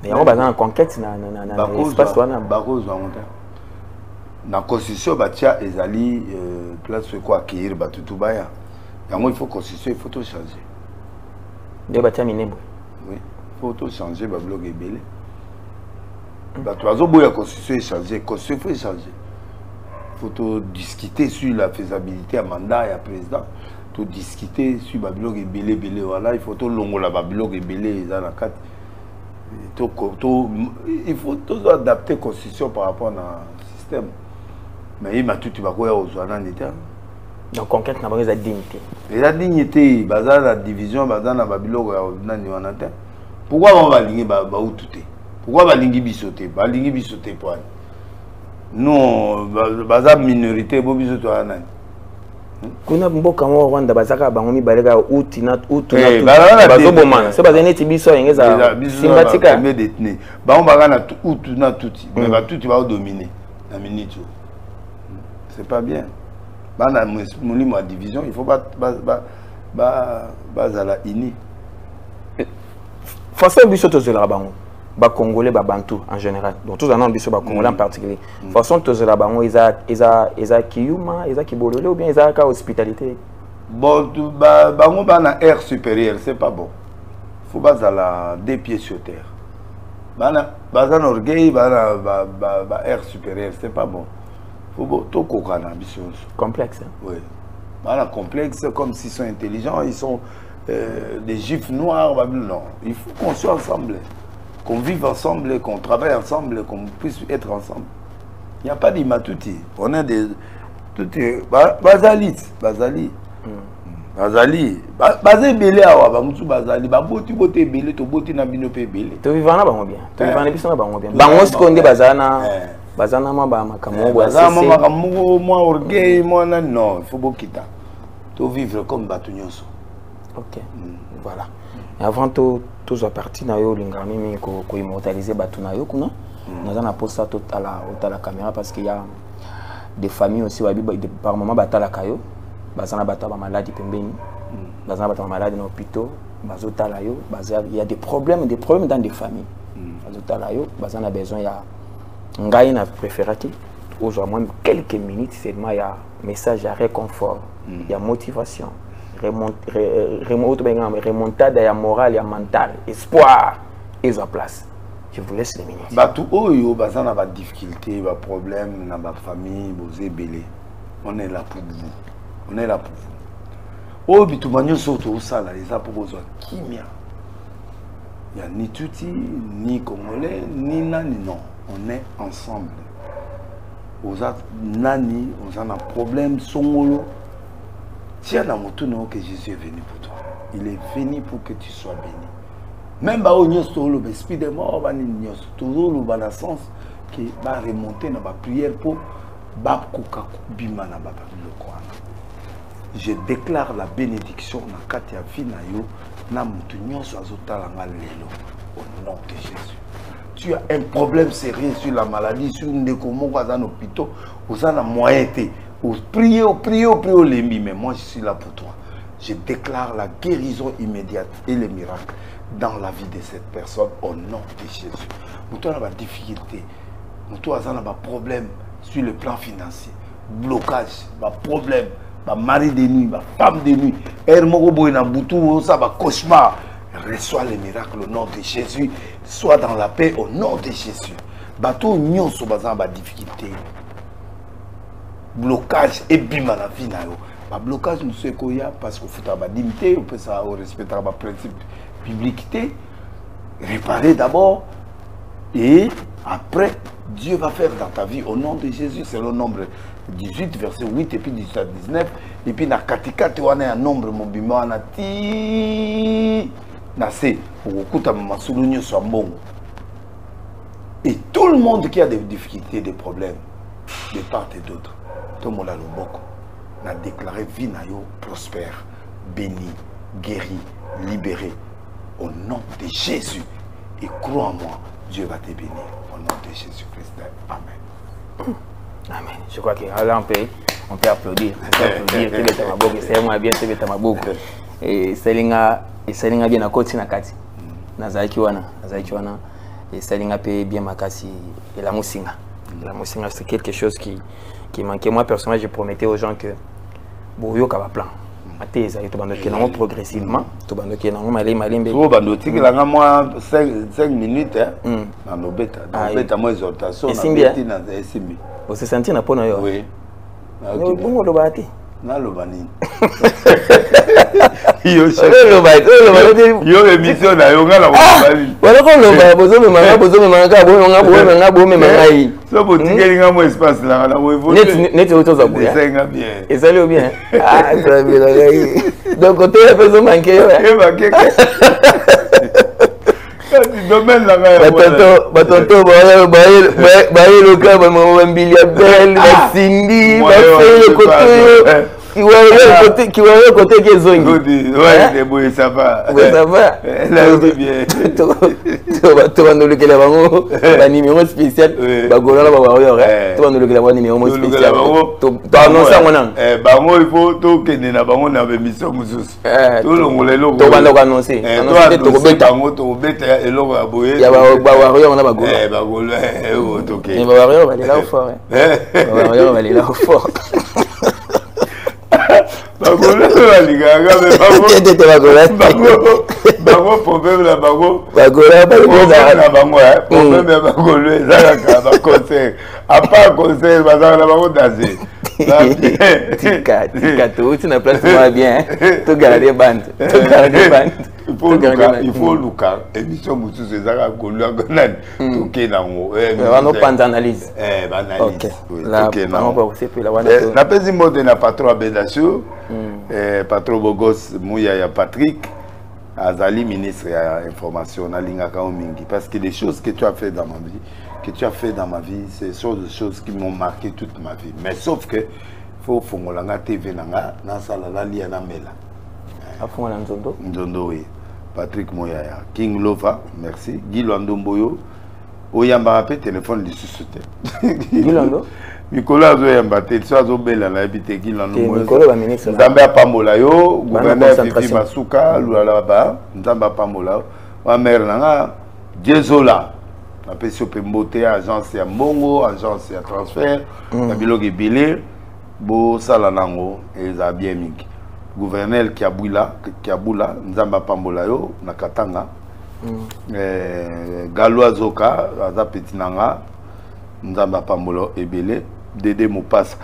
Mais on va en conquête na espace toi na bakozo monta na constitution batia ezali place quoi accueillir batutu baya yango il faut constitution il faut tout changer de batia minembo oui faut tout changer ba blog ebele batu azo boya constitution changer constitution faut changer faut tout discuter sur la faisabilité à mandat ya président tout discuter sur ba blog ebele voilà il faut tout longola ba blog ebele eza na kati. Il faut tout adapter la constitution par rapport au système. Mais il m'a tout dit que donc conquête n'a pas de dignité. Et la dignité, basée la division, basée la Babylone, pourquoi on va ligner pourquoi on va ligner bisoter? On va ligner bisoter pour nous, basée la minorité, on va bisoter. Kuna mboka mo Rwanda bazaka bango mibalega utu na bazobomana c'est bazene neti biso yengeza sympathique mais détenu bango bagana utu na tuti mais ba tuti ba dominer na minute c'est pas bien bana molimo division il faut ba za la ini façon biso tozela bango ba congolais ba bantu en général donc tous en biso ba congolais en particulier façon tozela bango eza kiyuma eza kibolole ou bien eza ka hospitalité bon bango bana air supérieur c'est pas bon faut pas la deux pieds sur terre bana bazana orgueil bana ba air supérieur c'est pas bon faut bon to kokana biso complexe oui bana complexe comme s'ils sont intelligents ils sont des juifs noirs non il faut qu'on soit ensemble, qu'on vive ensemble, qu'on travaille ensemble, qu'on puisse être ensemble. Il n'y a pas d'imatuti. On est des... Bazali. Bazali, belé awa, bamutu bazali, baboti bote belé, to boti na bino pe belé. To vivana bango bien. To vivana biso na bango bien. Bango skonde bazana ma ba makambo bazana ma makambo moi orgueil moi non, il faut bokita. To vivre comme batu nyonso. OK. Voilà. Et avant tout tous à partir na yo lingami mi ko immortaliser batu na yo kuna. Nous avons posé ça à la caméra parce qu'il y a des familles aussi par moment batala kayo bazana bataba malade pembeni bazana bataba malade dans l'hôpital bazotala yo il y a des problèmes dans des familles bazotala yo bazana besoin ya ngai na préféré aux moins quelques minutes seulement il y a message à réconfort il y a motivation remontada ya morale ya mental espoir et en place. Je vous laisse les minutes. Batou oyo bazana ba difficulté, ba problème na ba famille, bozé belé. On est là pour vous. On est là pour vous. Oh bitu manyo soto osala les a pour besoin kimia. Il y a ni tuti, ni congolais, ni nani non. On est ensemble. Oza nani, oza na problème songolo. Tiens dans mon tour que Jésus est venu pour toi. Il est venu pour que tu sois béni. Même si on a l'esprit de mort, on a le sens qui va remonter dans la prière pour je déclare la bénédiction dans Katia Finayo, au nom de Jésus. tu as un problème sérieux sur la maladie, sur une décommon, dans un hôpital, vous avez un moyen de prier, mais moi je suis là pour toi. Je déclare la guérison immédiate et les miracles dans la vie de cette personne au nom de Jésus. Nous avons des difficultés, nous avons des problèmes sur le plan financier, blocage, des problèmes, des maris de nuit, des femmes de nuit, cauchemar. Reçois les miracles au nom de Jésus. Sois dans la paix au nom de Jésus. Bateau nyon so bazan ba difficulté. Blocage et bima la vie na yo. Ba blocage nous se koya parce que faut ba limiter, on peut ça respecter ba principe publicité. Réparer d'abord et après Dieu va faire dans ta vie au nom de Jésus. C'est le nombre 18 verset 8 et puis 18 à 19 et puis na katika te wana un nombre mobima na ti Nassé, et tout le monde qui a des difficultés, des problèmes, de part et d'autre, tout le monde a déclaré vie prospère, béni, guéri, libéré, au nom de Jésus. Et crois en moi, Dieu va te bénir, au nom de Jésus-Christ. Amen. Amen. Je crois que là, on peut applaudir. C'est moi bien, c'est et Selinga bien na koti na kati. Nazaki wana et Selinga paye bien makasi et la musinga. La musinga c'est quelque chose qui manquait. Moi personnellement, je promettais aux gens que boyo ka ba plan. Até ça to bando kenango progressivement, to bando kenango malembe. To bando tikilanga moi 5 minutes hein. Na nobeta moi exhortation na beti na SMB. Vous se sentir na pona yo. Oui. Bongo lo bati. Na lo bani. Yo émission na yo ngala bali. Wala ko lo ba bozo me manga bo me manga yi. So botikeli nga mo espace là na wo évoluer. Net auto za buya. C'est nga bien. Et ça le bien. Ah, ça bien là. Donc côté peso manqué. Et manqué. Domaine là batonto ba le cas ba mbilia belle ba Cindy ba fait le côté qui voit côté qui zongi ouais les boys ça va là bien to va nous le que la bango ba numéro spécial ba gola ba wa yo to va nous le que la numéro spécial to annoncer ngona bango il faut to kende na bango na émission mususu to longole lo to ba annoncer to beta eloko ya boye ya ba wa yo na ba gola ba gola to ke ba wa yo ba là fort ba wa yo ba là fort Bagolo ligaga mais bango problème la bango na bango problème ya bagolo ezalaka ba conseil à part conseil bazala na bango danger tika tu na place moi bien to garder bande il faut luka émission mususu ezalaka kolua nani toke nango on prend analyse analyse là on va aussi puis la wana na pesi mode na patron Abedasio patron Bogos Mouya ya Patrick Azali ministre ya information na lingaka mingi parce que les choses que tu as fait dans ma vie ce sont des choses qui m'ont marqué toute ma vie mais sauf que faut fongolanga TV nanga na sala la lia na mela afongola nzondo oui Patrick Mouya ya King Lova merci Gilando Mboyo oyamba pe téléphone lisusu te Gilando Nicolas azoyamba te so azobela na ebite Gilando Mboyo Nicolas ba ministre Nzambe apambola yo gouverneur Fifi Masuka lula ba Nzambe apambola wa mère nanga Jezola na pesi pe mbote agence ya mbongo agence ya transfert na bilogi bilé bo sala nango eza bien mingi gouverneur Kiabula Nzamba pambola yo na Katanga Galwa Zoka aza petit nanga Nzamba pambola ebele Dede Mopasa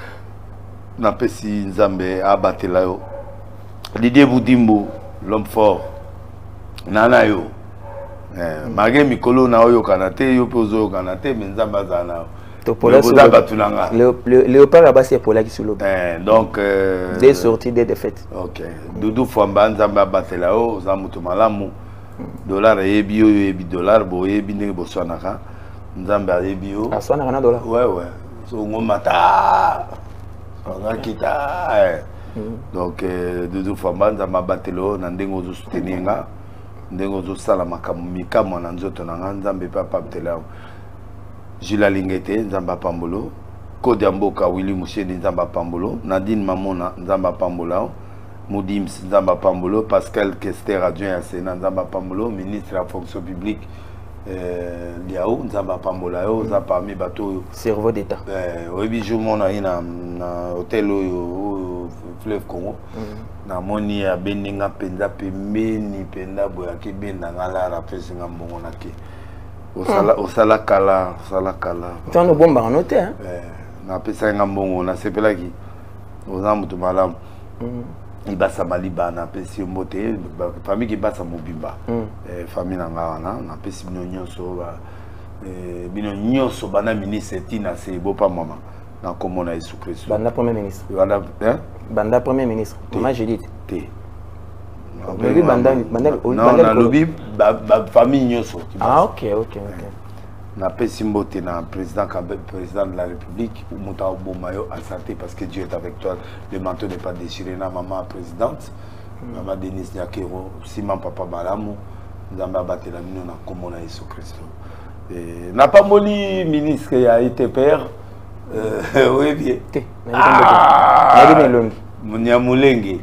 na pesi Nzambe abatela yo Didier Boudimbo l'homme fort nana yo Magé Mikolo na oyo kanate yo pozo kanate mais Nzamba zana Léopard là-bas c'est pour la qui sur le donc des sorties des défaites. OK. Doudou Famba Nzamba batela o za mutu malamu. Dollar yebi yo yebi dollar bo yebi ndenge boswanaka. Nzamba yebi yo. Aswanaka na dollar. Ouais. So ngomata. On a kita. Donc Doudou Famba Nzamba batelo na ndenge ozo soutenir nga. ndengo zo sala makambo na nzoto na nzambe papa mtela Jila Lingete nzamba pambolo Kodia Mboka Willy Mouchedi nzamba pambolo Nadine Mamona nzamba pambolo Moudims nzamba pambolo Pascal Kester adjoint à Sénat nzamba pambolo ministre de la fonction publique Liao nzamba pambola yo za parmi bateau cerveau d'état oui je mon na hôtel au fleuve Congo na moni ya beninga penza pembeni penda boya ke benda ngala la pesi ngambongo na ke osala kala tano bomba en hôtel na pesa ngambongo na sepelaki ozambu to malamu ibasa maliba na pesi mbote famille qui basa mobimba famille na ngana na pesi bino nyonso bana ministre tina se bopa mama na komona Yesu Christ banda premier ministre banda premier ministre moi j'ai dit te mais banda na lobi famille nyonso ah ok na pesi mbote na président de la République Mouta Bomayo à santé parce que Dieu est avec toi le manteau n'est pas déchiré na maman présidente maman Denise Nyakero Simon papa Malamu nzamba batela mino na komona Yesu Christ n'a pas moli ministre a été père oui bien Munya Mulenge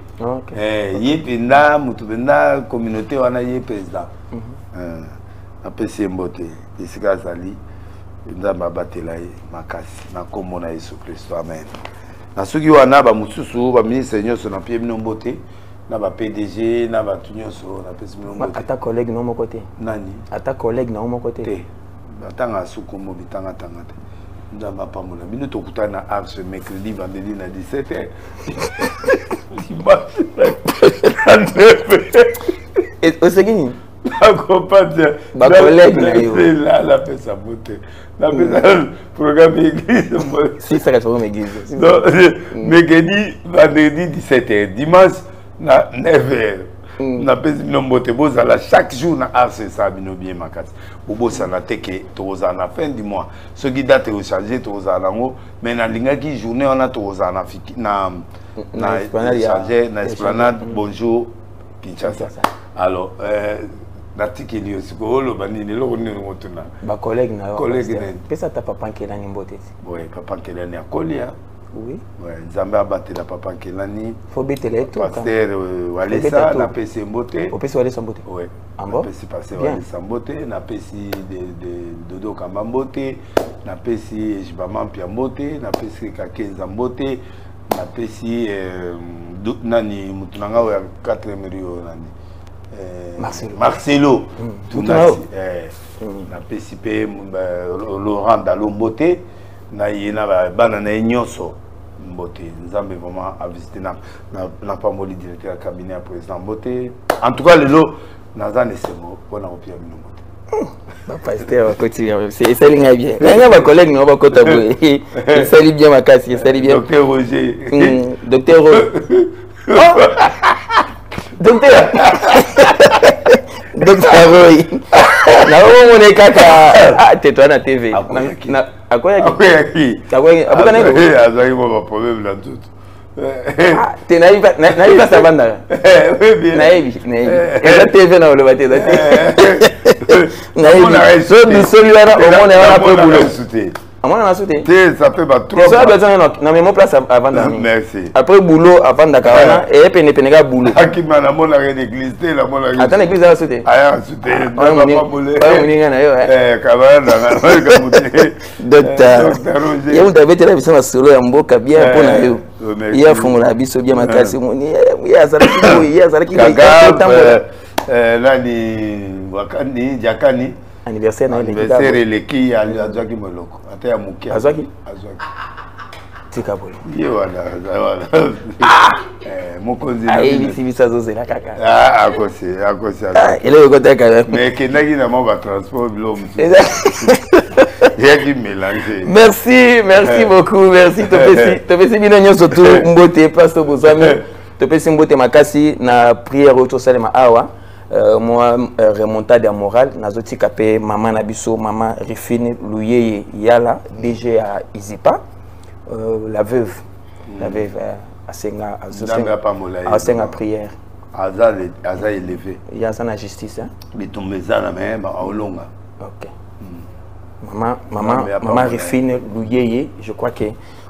yependa mutu benda communauté wana ye président na pesi mbote isika zali nzamba batela makasi na komona Yesu Kristo amen na soki wana ba mususu ba ministre nyonso na pie bino mbote na ba PDG na ba nyonso na pesi bino mbote ata collègue no moko te nani ata collègue na moko te batanga suko mo bitanga tanga te nzamba pamona bino tokutana na arche mercredi vendredi na 17h dimanche na 9h et osegini ma collègue là la fait sa beauté la fait programme église si ça reste programme église mercredi vendredi 17h dimanche na 9h na pesi bino mbote bozala chaque jour na arse ça bino bien makasi bobosana teke tozala na fin du mois soki date recharger tozala nango mais na lingaki journée wana tozala na charger na esplanade bonjour Kinshasa alors l'article aussi ko bani ne lo ne ngotuna ba collègue na collègue pesa ta papa kelani mbote oui papa kelani akolia oui ouais nzamba batela papa kelani faut betela tout pasteur walesa na pesi mbote au pesi walesa mbote oui ambo pesi pasteur walesa mbote na pesi de dodo kamba mbote na pesi jibama mpia mbote na pesi kakenza mbote na pesi nani mutunanga ya 4 millions nani Marcelo Tunasi na PCP Laurent Dalo Mbote na yena bana na nyonso Mbote nzambe vraiment a visité na pas moli directeur du cabinet à président Mbote en tout cas lelo nazane semo pona opia bino Mbote ba pasteur continue c'est ça linga bien nga ba collègue no ba kota boy ça li bien makasi ça li bien docteur Roger docteur docteur Roy na wewe mone kaka tetwa na TV na akoya ki abuka na hiyo azai mo problème na tout te na iba sabanda na hivi eza TV na ole bate na hivi so wana omone wana pe boulot amona na soute ça fait pas trop ça besoin na même place avant d'aller merci après boulot avant d'akawana et pene ga boulot akima na mona à l'église la mona attends l'église à soute aya soute pas boulot pas moninga na yo kabana na kamuti docteur yo ndabetela bisema solo ya mboka bien pona yo ya fungula biso bien makasi moni ya zaraki nani wakani jakani anniversaire leki azwaki moloko ata ya mukia azwaki tika boy ye wana mokonzi na bisi bisa zozela kaka akosi ele yokotaka mais kendaki na mo ba transport bilo yaki mélanger merci beaucoup merci topesi bino nyonso tu mbote pastor bozami topesi mbote makasi na prière auto salema awa moi remontade à morale nazoti kapé maman nabiso maman Rifine Louyeye Yala DG à Izipa la veuve asenga prière Aza élevé. Il y a ça la justice, hein? Il tombe ça la main, longa. Ok. Maman Rifine Louyeye, je crois que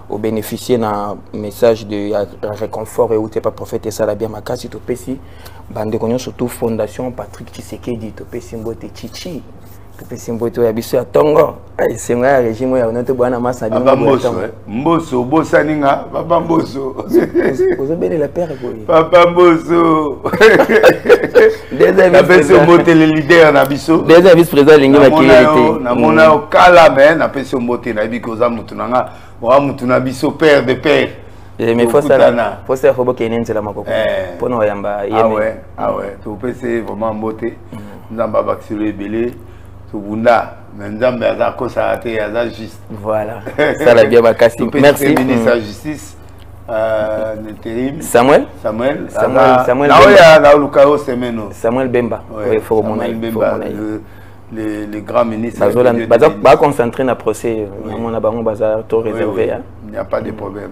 au bénéficier d'un message de réconfort et où tu n'es pas prophète et ça la bien ma case, tu peux si bande connaît surtout fondation Patrick Tshisekedi, tu peux simbote Chichi, tu peux simbote ya biso ya Tongo. C'est moi régime ya notre bwana massa bien. Mboso, bossa ninga, papa Mboso. Vous avez la père quoi. Papa Mboso. Deuxième le leader na biso. Deuxième vice-président lingi na kilité. Na mona o kala mais na peso mbote na bikoza mutunanga. Moi, je suis père de père. Mais il faut ça. Faut ça, faut que tu aies la makoko. Pour nous, yamba. Ah ouais. Tu peux c'est vraiment beauté. Nous avons pas sur les belés. Tu bunda. Nous avons pas ça a été juste. Voilà. Ça la bien makasi. Merci. Ministre de la Justice. L'intérim. Samuel. Samuel Bemba. Il faut mon les grands ministres. Bah concentrer dans le procès, on a tout réservé. Il n'y a pas de problème.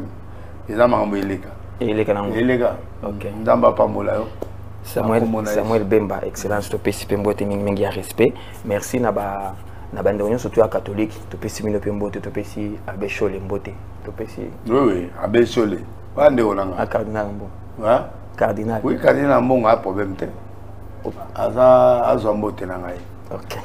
Les hommes il est légal. Ok. Samuel Bemba, excellence, tu peux si pembote mingi respect. Merci na bande surtout à catholique, tu peux si mino pembote, tu peux si abbé Cholé mbote, tu peux si. Oui, abbé Cholé. Wande onanga. À cardinal bon. Hein? Cardinal. Oui, cardinal bon a problème te. Aza mbote na ngai. Ok.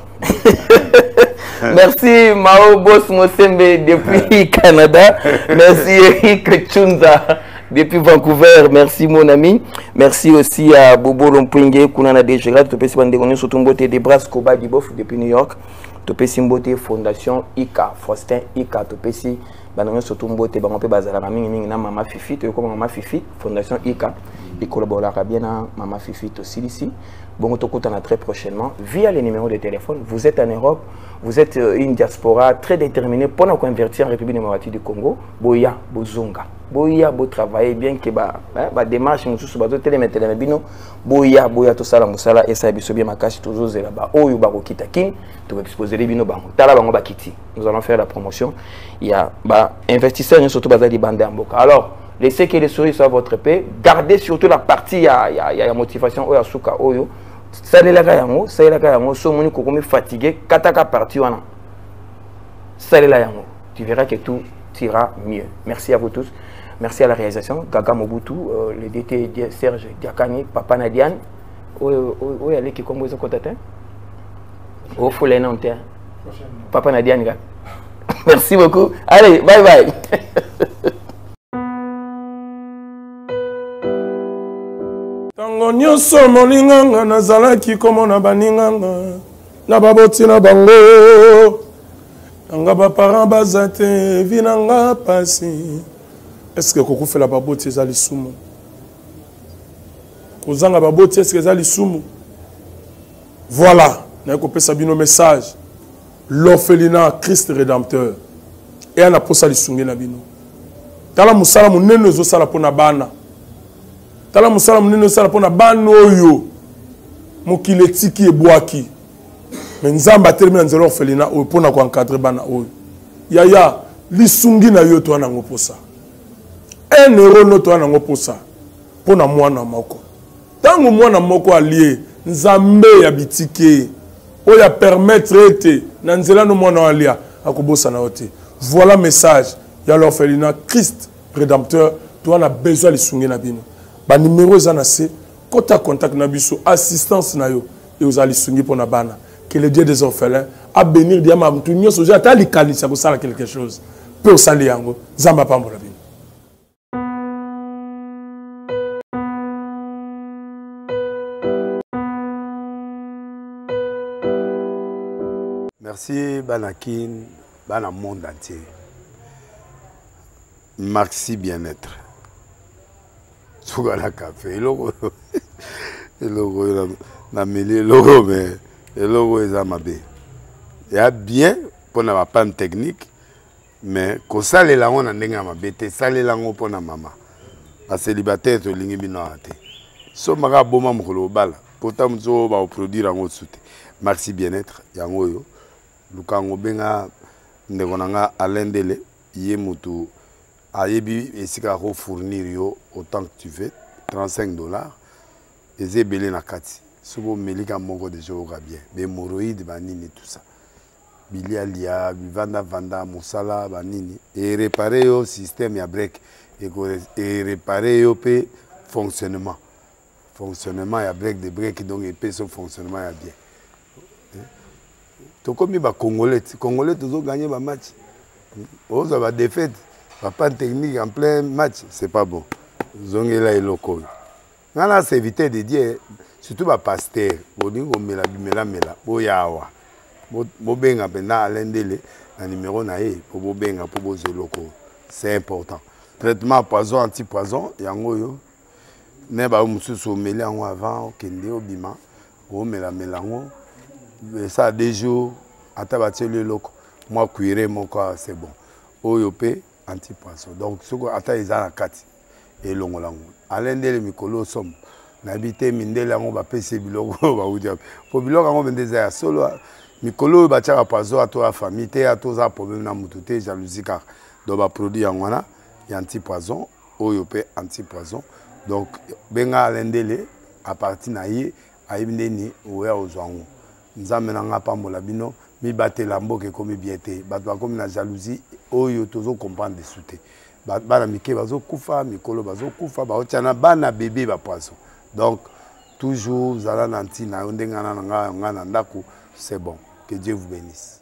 Merci Mao Boss Mosembe depuis Canada. Merci Eric Chunza depuis Vancouver. Merci mon ami. Merci aussi à Bobo Lompwingue, Kunana Dejera, Topesi Bandegoni, Sotumbote de Koba Dibof depuis New York. Topesi Mbote Fondation ICA, Faustin ICA, Topesi Bandegoni Sotumbote, Bangope Bazala, Mingi na Mama Fifi, comme Mama Fifi, Fondation ICA. Il collaborera bien à Mama Fifi aussi ici. Bon, on a très prochainement via les numéros de téléphone. Vous êtes en Europe, vous êtes une diaspora très déterminée pour nous convertir en République démocratique du Congo. Boya, bozonga. Boya, bo travailler bien que ba démarche nous sous bateau télémétélé bino. Boya, tout ça la musala et ça biso bien makashi toujours là-bas. Oyo ba kokita kin, tu vas exposer les bino bango. Tala bango ba kiti. Nous allons faire la promotion. Il y a ba investisseurs surtout bazali bande en boka. Alors, laissez que les souris soient votre paix. Gardez surtout la partie il y a motivation oyo asuka oyo. Ça les yango, ça les yango, so moni kokomi fatigué, kataka parti wana. Ça les yango. Tu verras que tout ira mieux. Merci à vous tous. Merci à la réalisation, Gaga Mobutu, le DT Serge Diakani, Papa Nadiane. Où est allé qui combo côté? Au faut les noms Papa Nadiane. Merci beaucoup. Allez, bye bye. Tango nyonso molinganga nazalaki komona baninganga na baboti na bango nanga baparent baza te vi nanga pasi. Est-ce que kokufela baboti eza lisumu? Kozanga baboti est-ce que eza lisumu? Voilà, na kopesa bino message. L'orphelinat Christ rédempteur et ana posa lisungi na bino. Tala musala munene ezosala pona bana. Tala musala munene sala pona bano oyo mokile tiki ebwaki mais nzamba termina nzelo orphelina oyo pona ko encadrer bana oyo yaya lisungi na yo to na ngoposa 1 euro no to na ngoposa pona mwana moko tango mwana moko alie nzambe ya bitike oya permettre ete na nzela no mwana alia akobosa na ote. Voilà message ya l'orphelinat Christ rédempteur to na besoin lisungi na bino. Ba numéro zanase kota contact na biso assistance na yo et aux alisungi pour na bana que le Dieu des orphelins a bénir dia ma mtu nyoso ja ta likanisa ko sala quelque chose peut sali yango zamba pambola bino. Merci Banakin, Bana monde entier. Maxi bien-être. Sougala café, logo na mêlé logo mais logo est amabé. Il y a bien pour na panne technique mais ko sale la on ndenga mabete sale la ngo pona mama. Ba célibataire to lingi bino ate. So maka boma mukolo bala. Pourtant mzo ba produire ngo soute. Maxi bien-être yango yo. Lukango benga ndekonanga alendele yé mutu ayebi esika ko fournir yo autant que tu veux $35 eze belé na kati soko melika moko déjà oka bien bémoroïde banini tout ça bilia lia bivanda vanda mosala banini et réparer yo système ya break et réparer yo pe fonctionnement ya break de break donc et pe son fonctionnement ya bien to comme ba congolais toujours gagner ba match oza ba défaite pas technique en plein match c'est pas bon zongela eloko ngana c'est éviter de dire surtout ba pasteur bolingo mela boyawa bobenga pena alendele na numéro na ye po bobenga po bozeloko c'est important traitement poison anti-poison yango yo ne ba mususu meli yango avant okende obima o mela melango ça 2 jours ata bateli loko moi cuire moko c'est bon oyo pe anti-poison donc soko ata eza na kati elongolango alendele mikolo somme nabité mindele yango bapesi biloko baudia po biloko yango bendeza ya solo mikolo batiaka poison ato ya famille te ato za problème na mutu te jalousie car donc ba produit yango wana ya anti-poison oyo pe anti-poison donc benga alendele à partir na ye ayibindeni oya ozwango nzambe na nga pambola bino mi batela mboke komi bien te bato bakomi na jalousie oyo tozo comprendre dessous te bana mike bazokufa mikolo bazokufa baotiana bana bébé ba poisson donc toujours zala na ntina yo ndenge na nga na ndako c'est bon que Dieu vous bénisse.